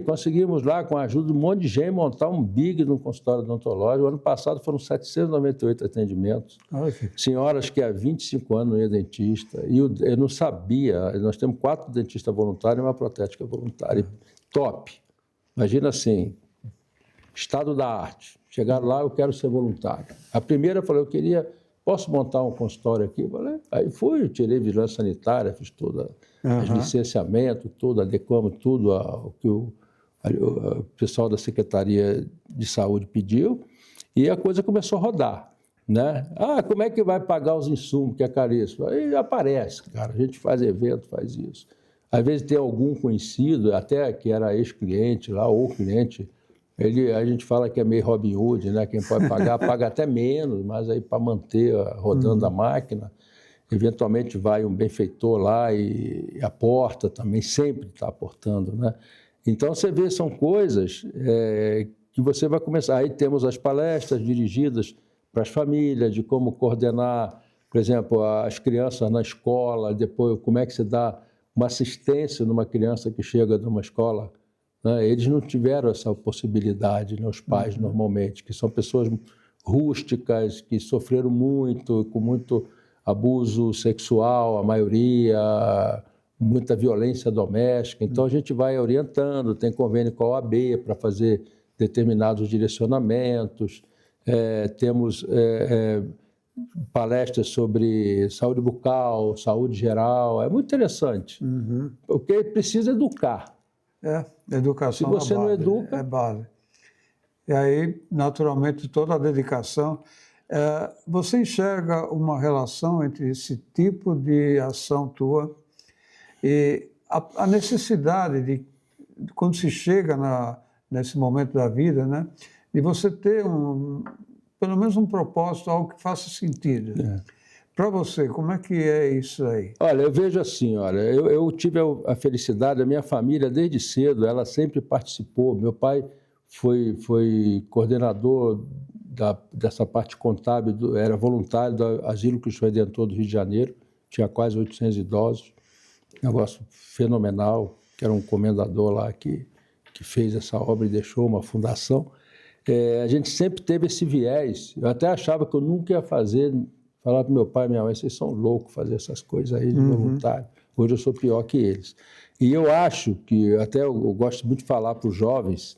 Conseguimos lá, com a ajuda de um monte de gente, montar um big no consultório odontológico. O ano passado foram 798 atendimentos. Senhoras que há 25 anos não iam dentista. E eu não sabia, nós temos 4 dentistas voluntários e uma protética voluntária. Top. Imagina assim, estado da arte. Chegaram lá, eu quero ser voluntário. A primeira eu falei, posso montar um consultório aqui? Eu falei, aí fui, tirei vigilância sanitária, fiz tudo, licenciamento, tudo, adequamos tudo ao que o pessoal da Secretaria de Saúde pediu, e a coisa começou a rodar, né? Como é que vai pagar os insumos, que é caríssimo? Aí aparece, cara, a gente faz evento, faz isso. Às vezes tem algum conhecido, até que era ex-cliente lá, ou cliente, a gente fala que é meio Robin Hood, né? Quem pode pagar, paga até menos, mas aí para manter rodando a máquina, eventualmente vai um benfeitor lá e aporta também, sempre está aportando, né? Então, você vê, são coisas que você vai começar. Aí temos as palestras dirigidas para as famílias, de como coordenar, por exemplo, as crianças na escola, depois como é que você dá uma assistência numa criança que chega de uma escola, né? Eles não tiveram essa possibilidade, né? Os pais, normalmente, que são pessoas rústicas, que sofreram muito, com muito abuso sexual, a maioria, muita violência doméstica. Então, a gente vai orientando, tem convênio com a OAB para fazer determinados direcionamentos, temos palestras sobre saúde bucal, saúde geral, é muito interessante, porque precisa educar. Educação. Se você não educa... É base. E aí, naturalmente, toda a dedicação. Você enxerga uma relação entre esse tipo de ação tua e a necessidade de, quando se chega nesse momento da vida, né, de você ter pelo menos um propósito, algo que faça sentido. Para você, como é que é isso aí? Olha, eu vejo assim, eu tive a felicidade, a minha família, desde cedo, ela sempre participou. Meu pai foi coordenador dessa parte contábil, era voluntário do Asilo Cristo Redentor do Rio de Janeiro, tinha quase 800 idosos, negócio fenomenal, que era um comendador lá que fez essa obra e deixou uma fundação. A gente sempre teve esse viés, eu até achava que eu nunca ia falar para meu pai e minha mãe, vocês são loucos fazer essas coisas aí de voluntário, hoje eu sou pior que eles. E eu acho que, até eu gosto muito de falar para os jovens,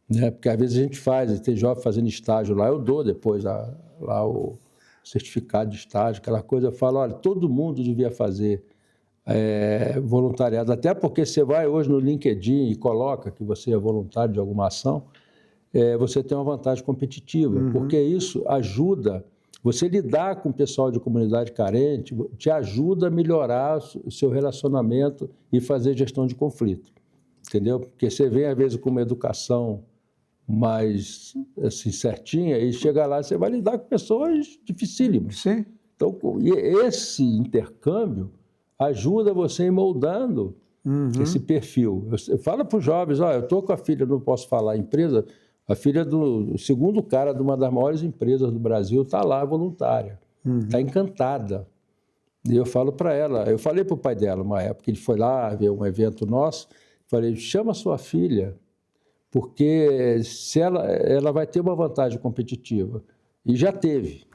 né? Porque às vezes a gente tem jovem fazendo estágio lá, eu dou depois lá o certificado de estágio, aquela coisa, eu falo, olha, todo mundo devia fazer voluntariado, até porque você vai hoje no LinkedIn e coloca que você é voluntário de alguma ação, você tem uma vantagem competitiva, porque isso ajuda, você lidar com o pessoal de comunidade carente, te ajuda a melhorar o seu relacionamento e fazer gestão de conflito, entendeu? Porque você vem, às vezes, com uma educação mais assim, certinha, e chega lá, você vai lidar com pessoas dificílimas. Sim. Então, esse intercâmbio ajuda você a ir moldando esse perfil. Eu falo para os jovens, eu estou com a filha, não posso falar, empresa, a filha do segundo cara de uma das maiores empresas do Brasil está lá, voluntária, está encantada. E eu falo para ela, eu falei para o pai dela, uma época, ele foi lá ver um evento nosso, falei, chama sua filha, porque ela vai ter uma vantagem competitiva. E já teve.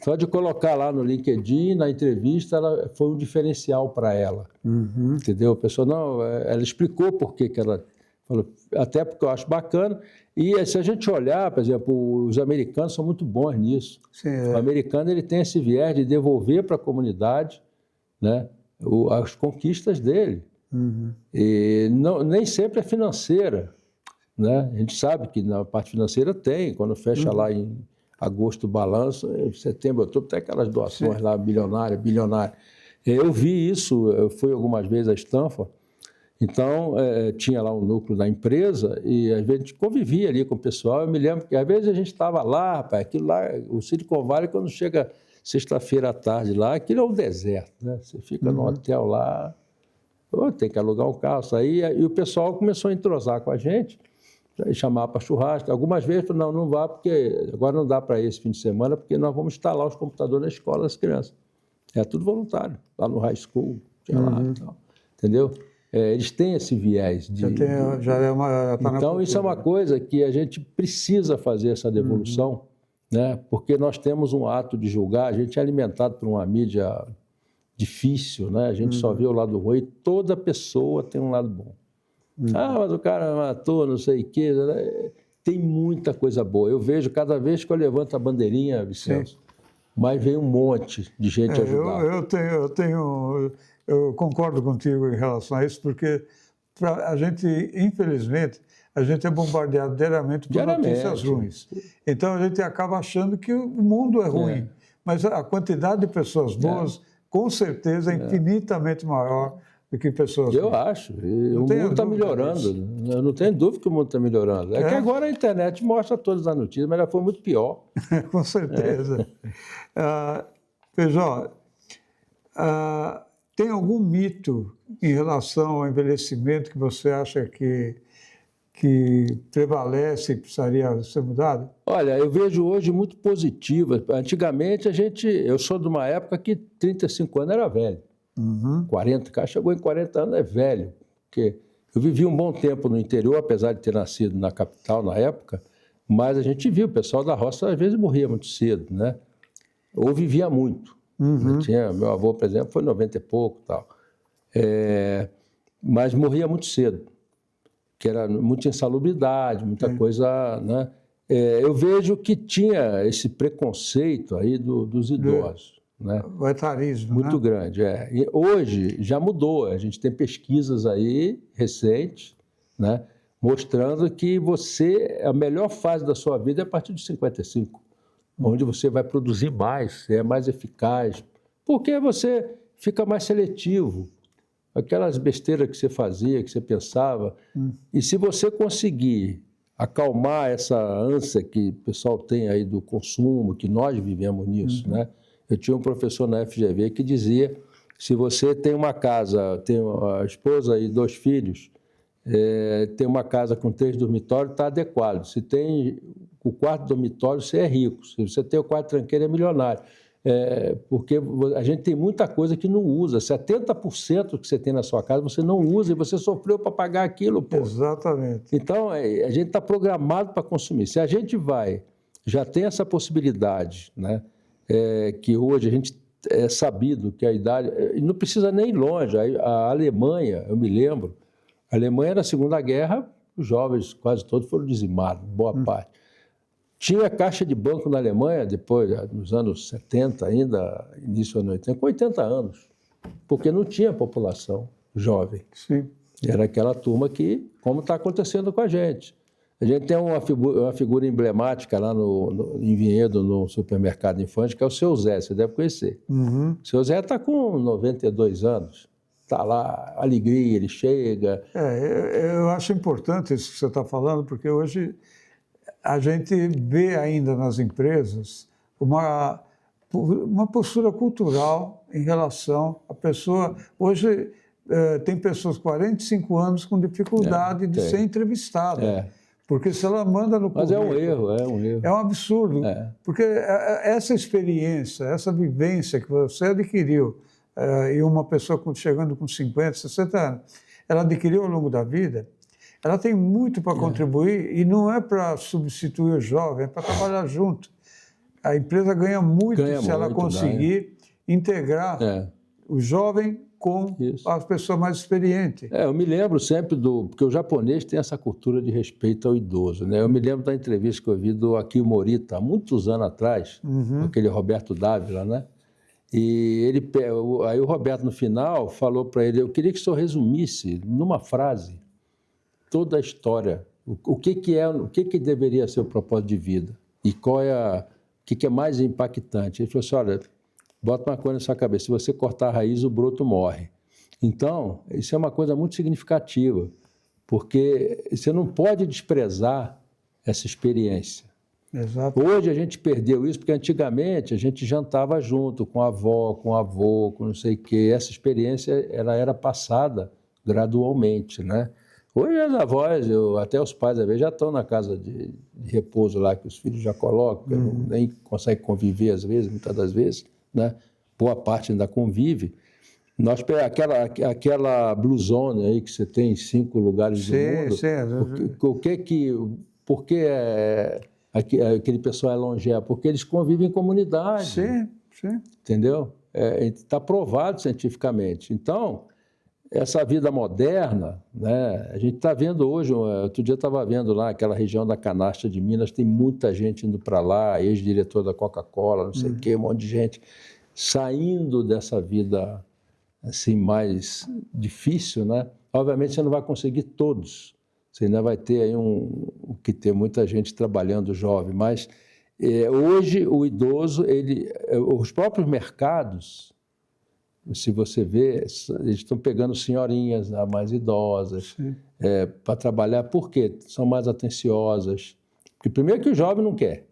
Só de colocar lá no LinkedIn, na entrevista, foi um diferencial para ela. Entendeu? A pessoa, ela explicou por que ela falou, até porque eu acho bacana. E se a gente olhar, por exemplo, os americanos são muito bons nisso. Sim, O americano ele tem esse viés de devolver para a comunidade, né, as conquistas dele. E nem sempre é financeira, né? A gente sabe que na parte financeira tem, quando fecha lá em agosto o balanço, em setembro, outubro, tem aquelas doações lá bilionárias. Eu vi isso, eu fui algumas vezes a Stanford, então tinha lá um núcleo da empresa e às vezes a gente convivia ali com o pessoal. Eu me lembro que às vezes a gente estava lá, rapaz, aquilo lá, o Silicon Valley, quando chega sexta-feira à tarde lá, aquilo é um deserto, né? Você fica no hotel lá, tem que alugar um carro, sair, e o pessoal começou a entrosar com a gente, chamar para churrasco. Algumas vezes, não vá, porque agora não dá para ir esse fim de semana, porque nós vamos instalar os computadores na escola das crianças. É tudo voluntário, lá no high school, lá e tal, entendeu? Eles têm esse viés. Então, isso é uma coisa que a gente precisa fazer, essa devolução, né? Porque nós temos um ato de julgar, a gente é alimentado por uma mídia difícil, né? A gente só vê o lado ruim, e toda pessoa tem um lado bom. Mas o cara matou, não sei o quê. Tem muita coisa boa. Eu vejo cada vez que eu levanto a bandeirinha, Vicenço, mas vem um monte de gente ajudar. Eu concordo contigo em relação a isso, porque a gente, infelizmente, a gente é bombardeado diariamente por notícias ruins. Então a gente acaba achando que o mundo é ruim. Mas a quantidade de pessoas boas, com certeza, é infinitamente maior do que pessoas... Eu acho. O mundo está melhorando. Eu não tenho dúvida que o mundo está melhorando. É que agora a internet mostra todas as notícias, mas já foi muito pior. Com certeza. Feijó, tem algum mito em relação ao envelhecimento que você acha que prevalece e precisaria ser mudado? Olha, eu vejo hoje muito positiva. Antigamente, eu sou de uma época que 35 anos era velho. 40, o cara chegou em 40 anos, é velho. Porque eu vivi um bom tempo no interior, apesar de ter nascido na capital na época, mas a gente viu, o pessoal da roça às vezes morria muito cedo, né? Ou vivia muito. Meu avô, por exemplo, foi 90 e pouco, tal. Mas morria muito cedo, que era muita insalubridade, muita coisa, né? Eu vejo que tinha esse preconceito aí dos idosos. Né? O etarismo, muito grande, E hoje já mudou, a gente tem pesquisas aí recentes, né, mostrando que a melhor fase da sua vida é a partir de 55, onde você vai produzir mais, é mais eficaz, porque você fica mais seletivo. Aquelas besteiras que você fazia, que você pensava, e se você conseguir acalmar essa ânsia que o pessoal tem aí do consumo, que nós vivemos nisso, né? Eu tinha um professor na FGV que dizia, se você tem uma casa, tem uma esposa e 2 filhos, tem uma casa com 3 dormitórios, está adequado. Se tem o 4º dormitório, você é rico. Se você tem o 4 tranqueiro, é milionário. Porque a gente tem muita coisa que não usa. 70% que você tem na sua casa, você não usa e você sofreu para pagar aquilo. Pô. Exatamente. Então, a gente está programado para consumir. Se a gente já tem essa possibilidade, né? Que hoje a gente é sabido que a idade... Não precisa nem ir longe. A Alemanha, eu me lembro, a Alemanha na Segunda Guerra, os jovens quase todos foram dizimados, boa parte. Tinha caixa de banco na Alemanha, depois, nos anos 70 ainda, início dos anos 80, com 80 anos, porque não tinha população jovem. Sim. Era aquela turma que, como está acontecendo com a gente. A gente tem uma figura emblemática lá em Vinhedo, no supermercado Infante, que é o Seu Zé, você deve conhecer. O Seu Zé está com 92 anos, está lá, alegria, ele chega. Eu acho importante isso que você está falando, porque hoje a gente vê ainda nas empresas uma postura cultural em relação à pessoa. Hoje tem pessoas com 45 anos com dificuldade de ser entrevistada. Porque se ela manda no currículo... Mas é um erro. É um absurdo. Porque essa experiência, essa vivência que você adquiriu, e uma pessoa chegando com 50, 60 anos, ela adquiriu ao longo da vida, ela tem muito para contribuir e não é para substituir o jovem, é para trabalhar junto. A empresa ganha muito se ela conseguir integrar o jovem com as pessoas mais experientes. Eu me lembro sempre porque o japonês tem essa cultura de respeito ao idoso, né? Eu me lembro da entrevista que eu vi do Akio Morita, há muitos anos atrás, aquele Roberto Dávila, né? E aí o Roberto, no final, falou para ele, eu queria que o senhor resumisse, numa frase, toda a história, o que deveria ser o propósito de vida e o que é mais impactante. Ele falou assim, olha, bota uma coisa na sua cabeça, se você cortar a raiz, o broto morre. Então, isso é uma coisa muito significativa, porque você não pode desprezar essa experiência. Exato. Hoje a gente perdeu isso, porque antigamente a gente jantava junto com a avó, com o avô, com não sei o quê. Essa experiência ela era passada gradualmente, né? Hoje as avós, até os pais, às vezes, já estão na casa de repouso lá, que os filhos já colocam, nem conseguem conviver, às vezes, muitas das vezes, né? Boa parte ainda convive. Aquela Blue Zone aí que você tem em 5 lugares do mundo, por que aquele pessoal é longevo? Porque eles convivem em comunidade. Sim. Entendeu? Está provado cientificamente. Então, essa vida moderna, né, a gente está vendo hoje, outro dia eu estava vendo lá, aquela região da Canastra de Minas, tem muita gente indo para lá, ex-diretor da Coca-Cola, não sei o quê, um monte de gente saindo dessa vida assim, mais difícil, né? Obviamente você não vai conseguir todos, você ainda vai ter aí ter muita gente trabalhando jovem, mas hoje o idoso, os próprios mercados se você vê, eles estão pegando senhorinhas mais idosas para trabalhar. Por quê? São mais atenciosas. Porque primeiro que o jovem não quer.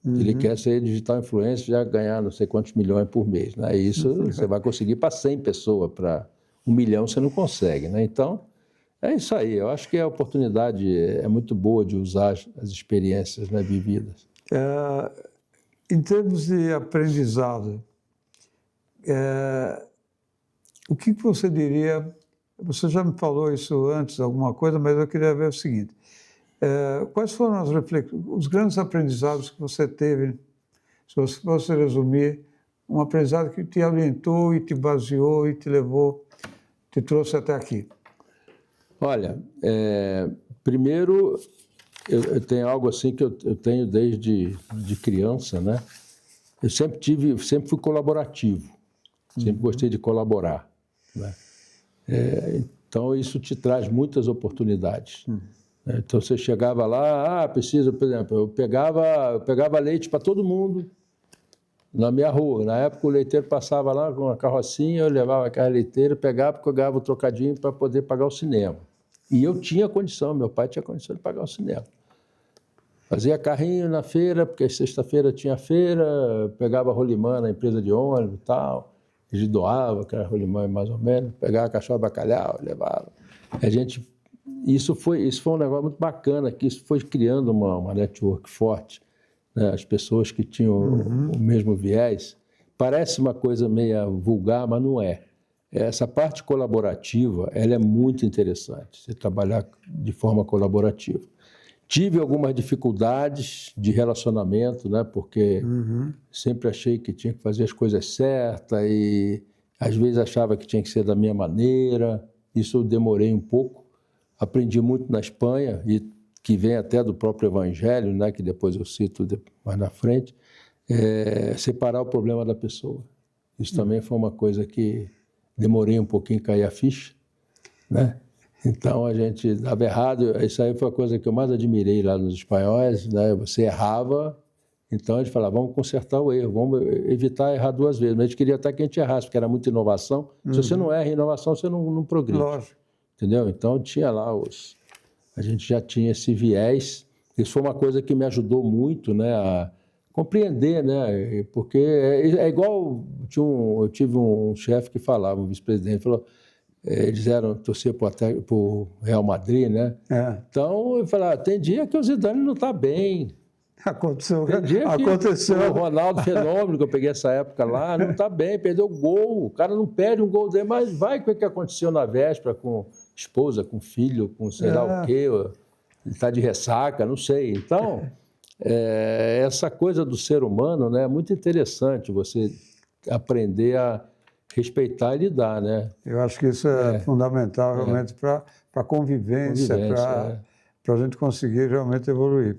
Ele quer ser digital influencer, já ganhar não sei quantos milhões por mês. Né? Isso você vai conseguir para 100 pessoas, para 1 milhão você não consegue. Né? Então, é isso aí. Eu acho que a oportunidade é muito boa de usar as experiências, né, vividas. Em termos de aprendizado, o que você diria? Você já me falou isso antes, alguma coisa, mas eu queria ver o seguinte. Quais foram os grandes aprendizados que você teve, se você fosse resumir, um aprendizado que te orientou e te baseou e te levou, te trouxe até aqui? Olha, primeiro, eu tenho algo assim que eu tenho desde de criança, né? Eu sempre fui colaborativo, sempre gostei de colaborar, né? Então, isso te traz muitas oportunidades. Então, você chegava lá, precisa, por exemplo, eu pegava leite para todo mundo na minha rua. Na época, o leiteiro passava lá com uma carrocinha, eu levava a carro leiteira, pegava o trocadinho para poder pagar o cinema. E eu tinha condição, meu pai tinha condição de pagar o cinema. Fazia carrinho na feira, porque sexta-feira tinha feira, pegava rolimã na empresa de ônibus e tal, eles doavam, que era rolimã mais ou menos, pegava cachorro bacalhau, levava. Isso foi um negócio muito bacana, que isso foi criando uma network forte, né? As pessoas que tinham o mesmo viés. Parece uma coisa meio vulgar, mas não é. Essa parte colaborativa, ela é muito interessante, você trabalhar de forma colaborativa. Tive algumas dificuldades de relacionamento, né? Porque sempre achei que tinha que fazer as coisas certas e às vezes achava que tinha que ser da minha maneira. Isso eu demorei um pouco. Aprendi muito na Espanha, e que vem até do próprio Evangelho, né? Que depois eu cito mais na frente, separar o problema da pessoa. Isso também foi uma coisa que demorei um pouquinho a cair a ficha, né? Então, a gente estava errado. Isso aí foi a coisa que eu mais admirei lá nos espanhóis, né? Você errava, então a gente falava, vamos consertar o erro, vamos evitar errar 2 vezes. Mas a gente queria até que a gente errasse, porque era muita inovação. Se você não erra em inovação, você não progride. Lógico. Entendeu? Então, tinha lá a gente já tinha esse viés. Isso foi uma coisa que me ajudou muito, né, a compreender, né? Porque é igual, eu tive um chefe que falava, um vice-presidente, falou, eles torciam para o Real Madrid, né? Então, eu falava, tem dia que o Zidane não está bem. Aconteceu. Tem dia que o Ronaldo Fenômeno, que eu peguei essa época lá, não está bem, perdeu o gol. O cara não perde um gol dele, mas vai o que aconteceu na véspera com esposa, com filho, com sei lá o quê. Ele está de ressaca, não sei. Então, essa coisa do ser humano, né, é muito interessante você aprender a respeitar e lidar, né? Eu acho que isso é fundamental realmente para a convivência, para a gente conseguir realmente evoluir.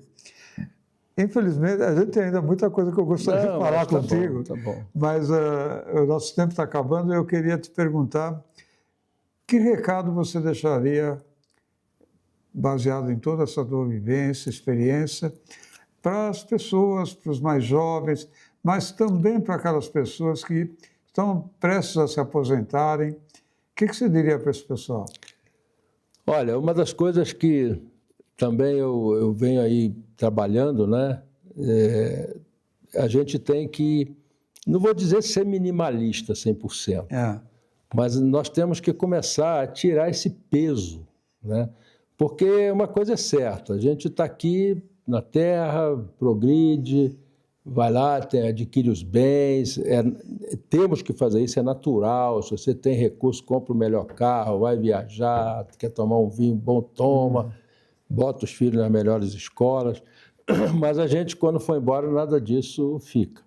Infelizmente, a gente tem ainda muita coisa que eu gostaria de falar contigo, tá bom. Mas o nosso tempo está acabando e eu queria te perguntar que recado você deixaria, baseado em toda essa tua vivência, experiência, para as pessoas, para os mais jovens, mas também para aquelas pessoas que estão prestes a se aposentarem. O que você diria para esse pessoal? Olha, uma das coisas que também eu venho aí trabalhando, né? A gente tem que, não vou dizer ser minimalista 100%, mas nós temos que começar a tirar esse peso, né? Porque uma coisa é certa, a gente está aqui na Terra, progride, vai lá, adquire os bens, temos que fazer isso, é natural. Se você tem recurso, compra o melhor carro, vai viajar, quer tomar um vinho bom, toma, bota os filhos nas melhores escolas, mas a gente, quando for embora, nada disso fica.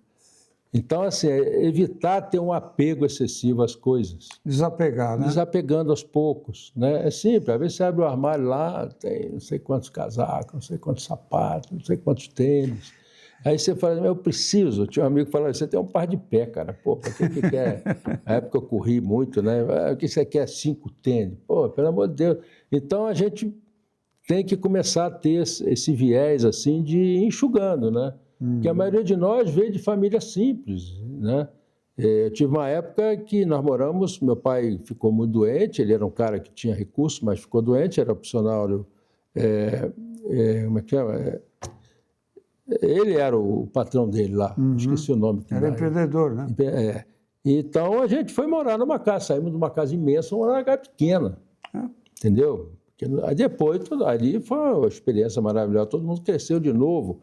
Então, assim, evitar ter um apego excessivo às coisas. Desapegar, né? Desapegando aos poucos, né? É simples, às vezes você abre o armário lá, tem não sei quantos casacos, não sei quantos sapatos, não sei quantos tênis. Aí você fala, eu preciso. Tinha um amigo que falava, você tem um par de pé, cara. Pô, para que quer? Na época eu corri muito, né? O que você quer? 5 tênis? Pô, pelo amor de Deus. Então a gente tem que começar a ter esse viés assim de ir enxugando, né? Porque a maioria de nós veio de família simples, né? Eu tive uma época que nós moramos, meu pai ficou muito doente, ele era um cara que tinha recursos, mas ficou doente, era funcionário, como é que chama? Ele era o patrão dele lá, esqueci o nome. Era empreendedor, né? Então a gente foi morar numa casa, saímos de uma casa imensa, morar numa casa pequena, entendeu? Aí depois, ali foi uma experiência maravilhosa, todo mundo cresceu de novo.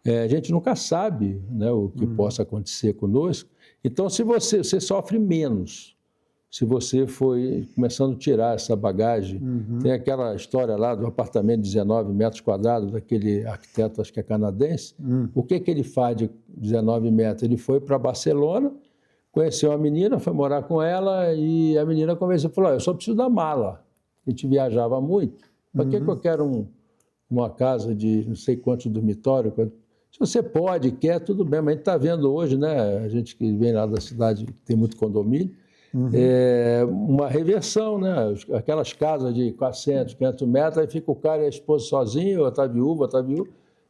A gente nunca sabe, né, o que possa acontecer conosco. Então, se você sofre menos, se você foi começando a tirar essa bagagem. Tem aquela história lá do apartamento de 19 metros quadrados, daquele arquiteto, acho que é canadense. O que ele faz de 19 metros? Ele foi para Barcelona, conheceu uma menina, foi morar com ela e a menina conversou e falou, eu só preciso da mala. A gente viajava muito. Para que eu quero uma casa de não sei quantos dormitórios? Se você pode, quer, tudo bem. Mas a gente está vendo hoje, né? A gente que vem lá da cidade, tem muito condomínio, uma reversão, né? Aquelas casas de 400, 500 metros, aí fica o cara e a esposa sozinho, ou está viúva,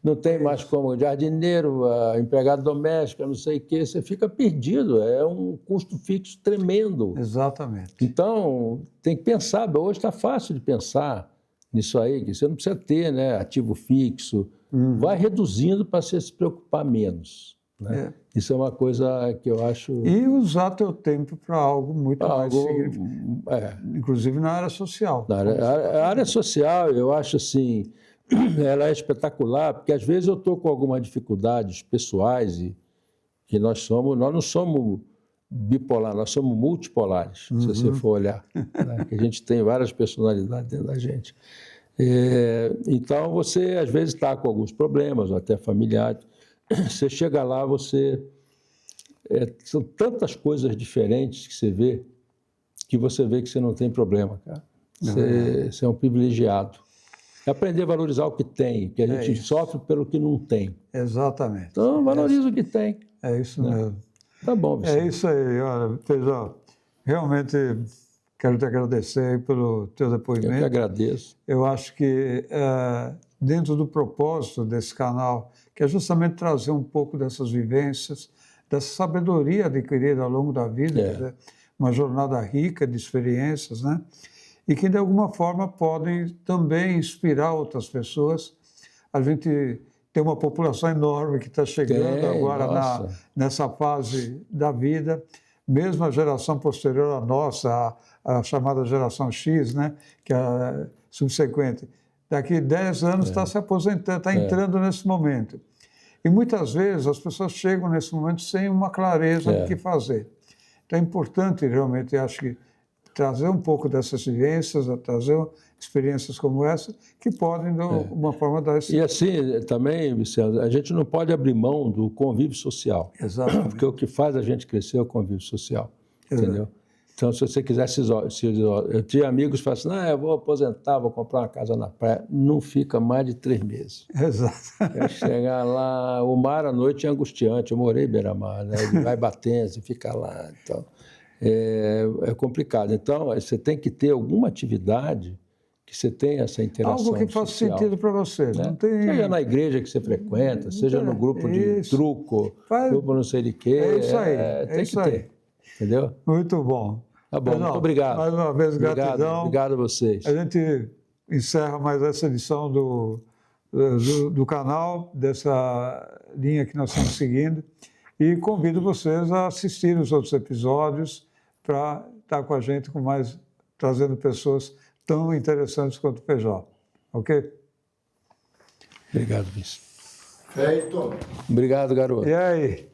não tem mais como jardineiro, empregado doméstico, não sei o quê, você fica perdido, é um custo fixo tremendo. Exatamente. Então, tem que pensar, hoje está fácil de pensar nisso aí, que você não precisa ter, né, ativo fixo, vai reduzindo para você se preocupar menos. Né? Isso é uma coisa que eu acho... E usar teu tempo para algo muito mais significativo, inclusive na área social. A área social, eu acho assim, ela é espetacular, porque às vezes eu estou com algumas dificuldades pessoais e nós não somos bipolar, nós somos multipolares, se você for olhar. Né? Que a gente tem várias personalidades dentro da gente. Então, você às vezes está com alguns problemas, ou até familiares. Você chega lá, são tantas coisas diferentes que você vê que você não tem problema, cara. Você é um privilegiado. Aprender a valorizar o que tem, que a gente sofre pelo que não tem. Exatamente. Então, valoriza o que tem. É isso mesmo. Tá bom, Vicente. É isso aí. Olha, Feijó, realmente quero te agradecer pelo teu depoimento. Eu que agradeço. Eu acho que dentro do propósito desse canal, que é justamente trazer um pouco dessas vivências, dessa sabedoria adquirida ao longo da vida, quer dizer, uma jornada rica de experiências, né? E que, de alguma forma, podem também inspirar outras pessoas. A gente tem uma população enorme que está chegando agora nessa fase da vida, mesmo a geração posterior à nossa, a chamada geração X, né? Que é a subsequente. Daqui 10 anos está se aposentando, está entrando nesse momento. E muitas vezes as pessoas chegam nesse momento sem uma clareza do que fazer. Então é importante realmente, acho que, trazer um pouco dessas vivências, trazer experiências como essa, que podem, de uma forma, dar esse... E assim, também, Vicente, a gente não pode abrir mão do convívio social. Exatamente. Porque o que faz a gente crescer é o convívio social, entendeu? Então, se você quiser se isolar... Eu tinha amigos que falam assim, eu vou aposentar, vou comprar uma casa na praia. Não fica mais de 3 meses. Exato. Chegar lá, o mar à noite é angustiante. Eu morei em beira-mar, né? Ele vai batendo, você fica lá, então... É complicado. Então, você tem que ter alguma atividade que você tenha essa interação algo que faça sentido para você. Né? Não tem... Seja na igreja que você frequenta, seja no grupo de truco, grupo não sei de quê. É isso aí. Tem que ter. Entendeu? Muito bom. Tá bom, muito obrigado. Mais uma vez, gratidão. Obrigado a vocês. A gente encerra mais essa edição do canal, dessa linha que nós estamos seguindo, e convido vocês a assistir os outros episódios para estar com a gente, trazendo pessoas tão interessantes quanto o Feijó. Ok? Obrigado, Vice. Feito. Obrigado, garoto. E aí?